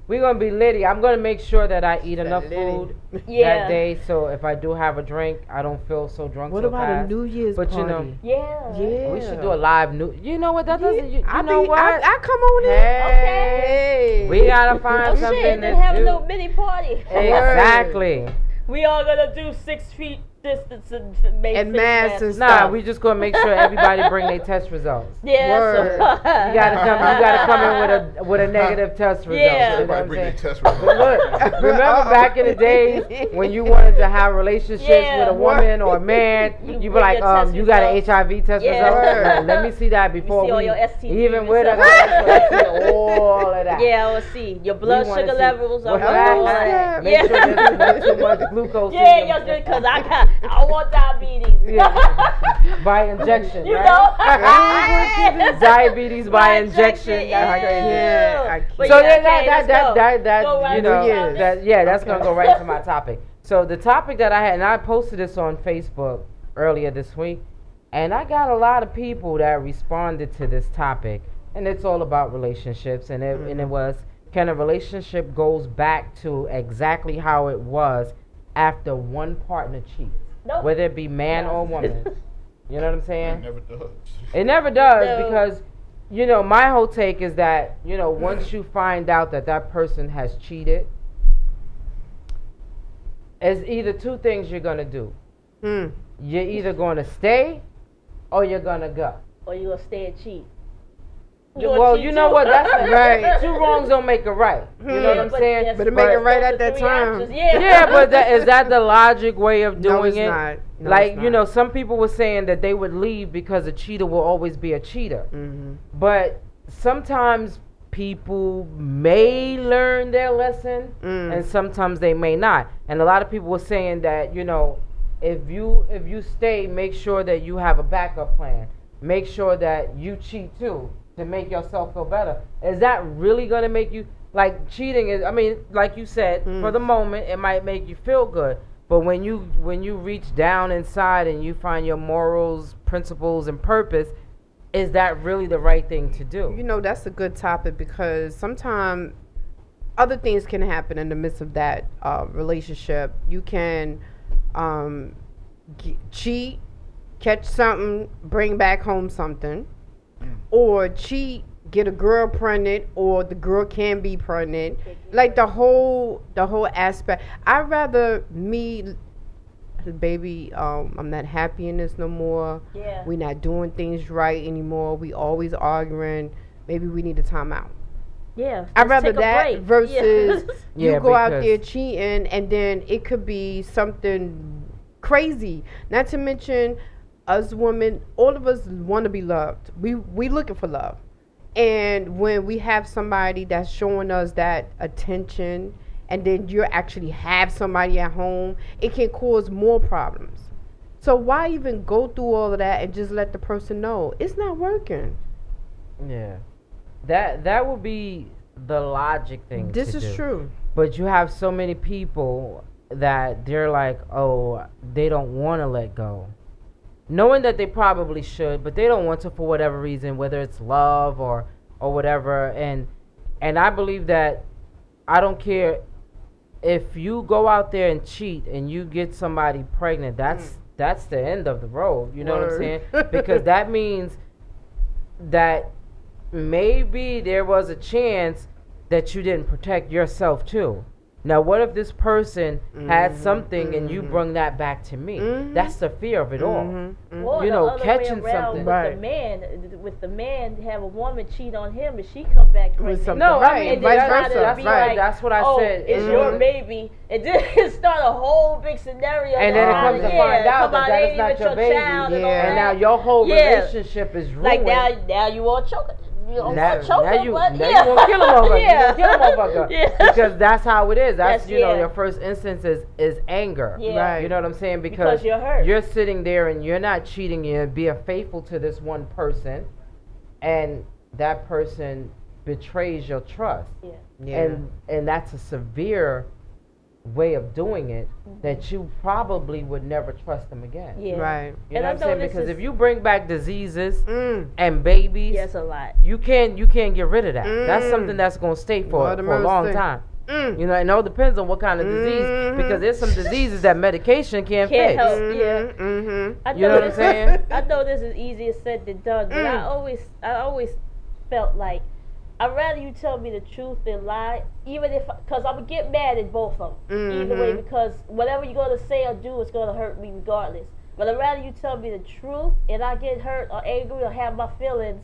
we're gonna be litty. I'm gonna make sure that I eat enough food that day, so if I do have a drink, I don't feel so drunk. What so about fast. a New Year's but party? You know, yeah, we should do a live new. You know what? That doesn't. You know what? I come on in. Hey, we gotta find something shit, to then have do. a little mini party. Exactly. We all gonna do 6 feet distance and masks and stuff. Nah, we just gonna make sure everybody bring their test results. Yeah, you gotta come in with a negative test result. Yeah, everybody bring their test results. Look, remember back in the days when you wanted to have relationships with a woman or a man, you be like, you got an HIV test result. Let me see that before see all your STD even with it. All of that. Yeah, I will see your blood sugar levels are right. Make sure there's not too much glucose. Yeah, because I want diabetes. By injection, you right? know? Diabetes by injection. Yeah. So that you know, that's gonna go right to my topic. So the topic that I had, and I posted this on Facebook earlier this week, and I got a lot of people that responded to this topic. And it's all about relationships, and it was, can a relationship goes back to exactly how it was after one partner cheats, Nope. whether it be man or woman. You know what I'm saying? It never does. It never does No. because, my whole take is that, once you find out that that person has cheated, it's either two things you're going to do. You're either going to stay or you're going to go. Or you gonna stay and cheat. Well, you know what? That's right. Two wrongs don't make a right. You know what I'm saying? But it make it right at that time. Yeah, but is that the logic way of No, doing it's it? not. No, Like, it's not. some people were saying that they would leave because a cheater will always be a cheater. But sometimes people may learn their lesson and sometimes they may not. And a lot of people were saying that, if you stay, make sure that you have a backup plan. Make sure that you cheat too to make yourself feel better. Is that really going to make you, like, cheating is, I mean, like you said, for the moment it might make you feel good, but when you reach down inside and you find your morals, principles, and purpose, is that really the right thing to do? That's a good topic because sometimes other things can happen in the midst of that relationship. You can cheat, catch something, bring back home something, or cheat, get a girl pregnant, or the girl can be pregnant. Like the whole aspect. I'd rather baby, I'm not happy in this no more. Yeah. We're not doing things right anymore. We always arguing. Maybe we need a timeout. Yeah. I'd rather take a that break. versus Yeah. you go out because- there cheating and then it could be something crazy. Not to mention, us women, all of us want to be loved. We looking for love. And when we have somebody that's showing us that attention and then you actually have somebody at home, it can cause more problems. So why even go through all of that and just let the person know it's not working? Yeah. That would be the logic thing. This to is do. true. But you have so many people that they're like, oh, they don't want to let go. Knowing that they probably should, but they don't want to for whatever reason, whether it's love or whatever. And I believe that I don't care if you go out there and cheat and you get somebody pregnant, that's the end of the road. You know what I'm saying? Because that means that maybe there was a chance that you didn't protect yourself too. Now, what if this person had something and you bring that back to me? That's the fear of it all. Or You the know, other catching way around something. with the man have a woman cheat on him and she come back pregnant. something. No, Right, I mean, and then vice try versa. to be Right. like, That's what I oh, said. it's your baby, and then start a whole big scenario. And then it that's comes to not- find out come that on, that ain't is not even your baby. child and all And now that. your whole Yeah. relationship is ruined. Like now you all choking. You all Now choking, you but now yeah. you gonna kill a motherfucker. Yeah. You gonna kill a motherfucker. Yeah. Because that's how it is. That's Yes, you know, yeah. your first instance is anger. Yeah. Right. You know what I'm saying? Because you're hurt. You're sitting there and you're not cheating, you're being faithful to this one person, and that person betrays your trust. Yeah. And that's a severe way of doing it that you probably would never trust them again. Yeah. Right. You And know I what I'm know saying? this Because is- if you bring back diseases and babies, Yes, a lot. you can't get rid of that. That's something that's gonna stay for Lord have a long mercy. time. You know, it all depends on what kind of disease, because there's some diseases that medication can't Can't fix. help. Yeah. I You know what I'm this- saying? I know this is easier said than done, but I always felt like I'd rather you tell me the truth than lie, even if, because I'm gonna get mad at both of them. Either way, because whatever you're gonna say or do is gonna hurt me regardless. But I'd rather you tell me the truth and I get hurt or angry or have my feelings,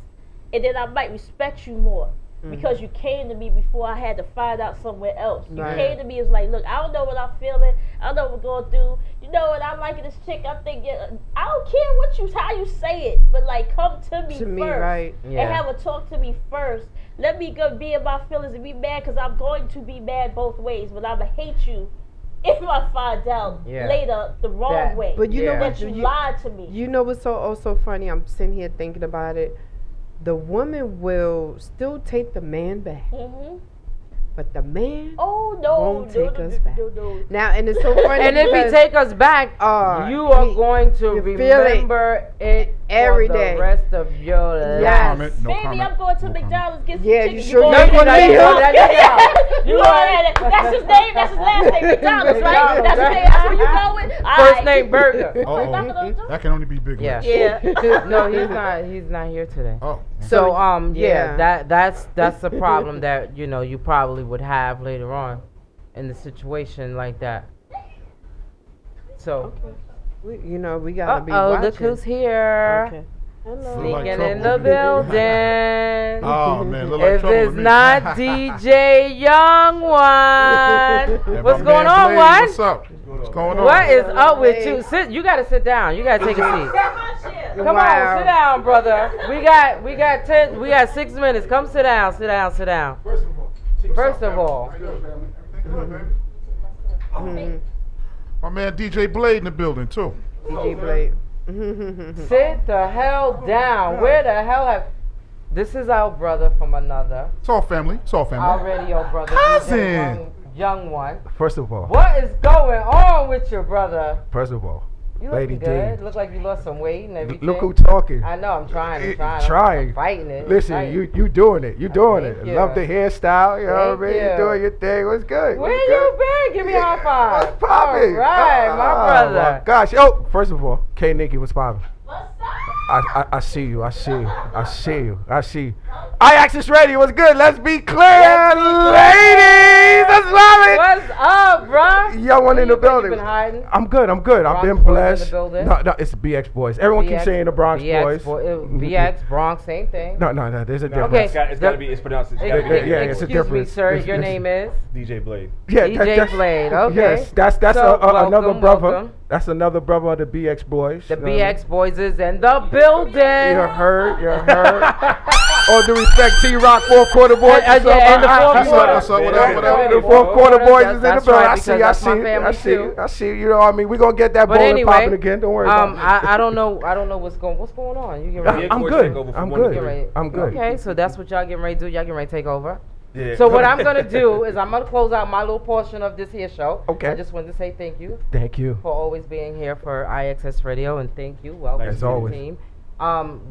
and then I might respect you more. Because you came to me before I had to find out somewhere else. You Right. came to me as like, look, I don't know what I'm feeling. I don't know what we're going through. You know what? I'm liking this chick. I'm thinking, I don't care how you say it, but like, come to me first. Right. Yeah. And have a talk to me first. Let me go be in my feelings and be mad, because I'm going to be mad both ways. But I'm going to hate you if I find out later the wrong way. But you know Yeah. what? that you lied to me. You know what's so funny? I'm sitting here thinking about it. The woman will still take the man back. but the man won't take us back. Now, and it's so funny. And if he take us back, you are going to remember it every for day. the rest of your life. Yes. Baby, I'm going to McDonald's get some Yeah, chicken. you sure going you're gonna be here? You going that's his name. That's his last name. McDonald's, right? That's his name. That's where you going. First name Burger. That can only be Big Yeah. Rich. Yeah. No, he's not here today. Oh. So yeah. that's the problem that you probably would have later on in the situation like that. So we gotta be watching. Look who's here. Okay. Sneaking in the building. Oh man, look like if trouble it's with me. not DJ Young One, Yeah, what's my going man on, Blaze, One? What's up? What's going on? What is up with you? Sit. You gotta sit down. You gotta take a seat. Come on, sit down, brother. We got 6 minutes. Come sit down. Sit down. Sit down. First of all. My man DJ Blade in the building too. DJ Blade. Sit the hell down. Where the hell have... This is our brother from another. It's all family. It's all family. Already your brother. Cousin. Young One. First of all. What is going on with your brother? First of all. You Lady look good. D. Look like you lost some weight and everything. Look who talking. I know. I'm trying. Trying. I'm fighting it. Listen, you doing it. You doing it. Thank you. Love the hairstyle. You know what I Thank mean? you. You doing your thing. What's good? Where What's you good? been? Give me a high five. What's poppin'? All right, my brother. My gosh. Oh, first of all, Nikki, what's poppin'? I see you. I see you. I see you. I see you. Access Radio. What's good? Let's be clear, ladies. Let's love it. What's up, bro? Young One in the building. You been hiding? I'm good. I've Bronx been Boys blessed. in the building? No, it's the BX Boys. Everyone keeps saying the Bronx Boys. BX, Bronx, same thing. No, there's a difference. Okay. It's gotta be. It's pronounced. It's gotta be. Yeah, it's a Excuse me, difference. sir. Your name is? DJ Blade. Yeah, DJ Blade. Okay. Yes, that's So, another welcome, brother. welcome. That's another brother of the BX Boys. The BX Boys is in the building. You heard. All due respect, T-Rock, fourth quarter boys. And the fourth quarter. What's up? What up? The fourth quarter boys is in the That's building. right, I see because that's my family too. I see. You know what I mean? We're going to get that But bowling anyway, popping again. Don't worry about it. I don't know what's going on. You get ready. I'm good. I'm good. Okay, so that's what y'all getting ready to do. Y'all getting ready to take over. Yeah. So what I'm gonna do is I'm gonna close out my little portion of this here show. Okay. I just wanted to say thank you. Thank you. For always being here for IXS Radio, and thank you. Welcome As to always. the team.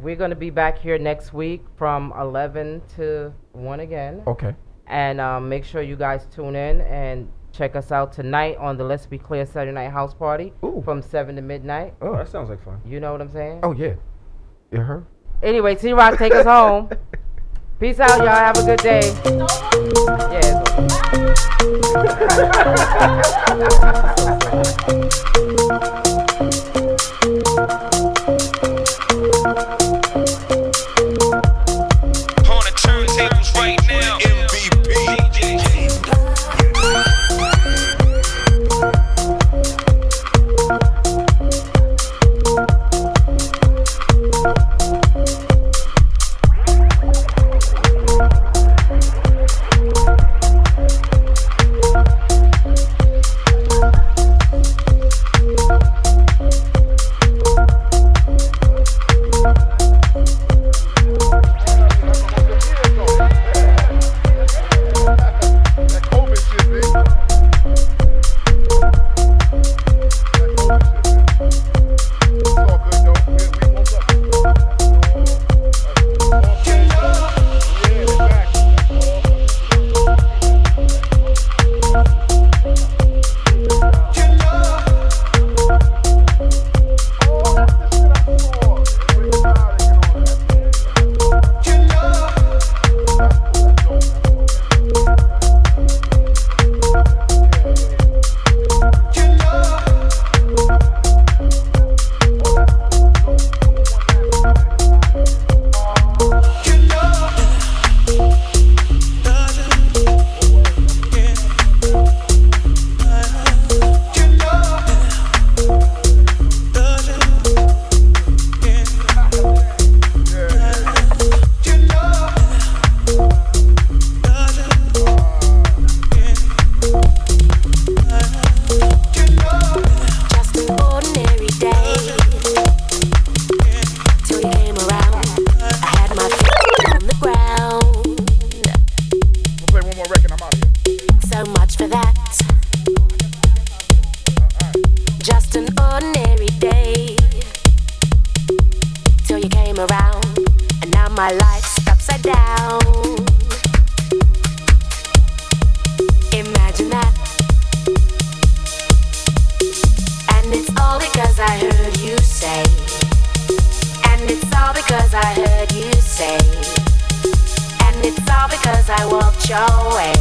We're gonna be back here next week from 11 to 1 again. Okay. And make sure you guys tune in and check us out tonight on the Let's Be Clear Saturday Night House Party from 7 to midnight. Oh, that sounds like fun. You know what I'm saying? Oh, yeah. You heard? Anyway, T-Rock, take us home. Peace out, y'all. Have a good day. Yeah, On the turntables right now, MVP. that. Just an ordinary day. Till you came around, and now my life's upside down. Imagine that. And it's all because I heard you say. And it's all because I heard you say. And it's all because I walked your way.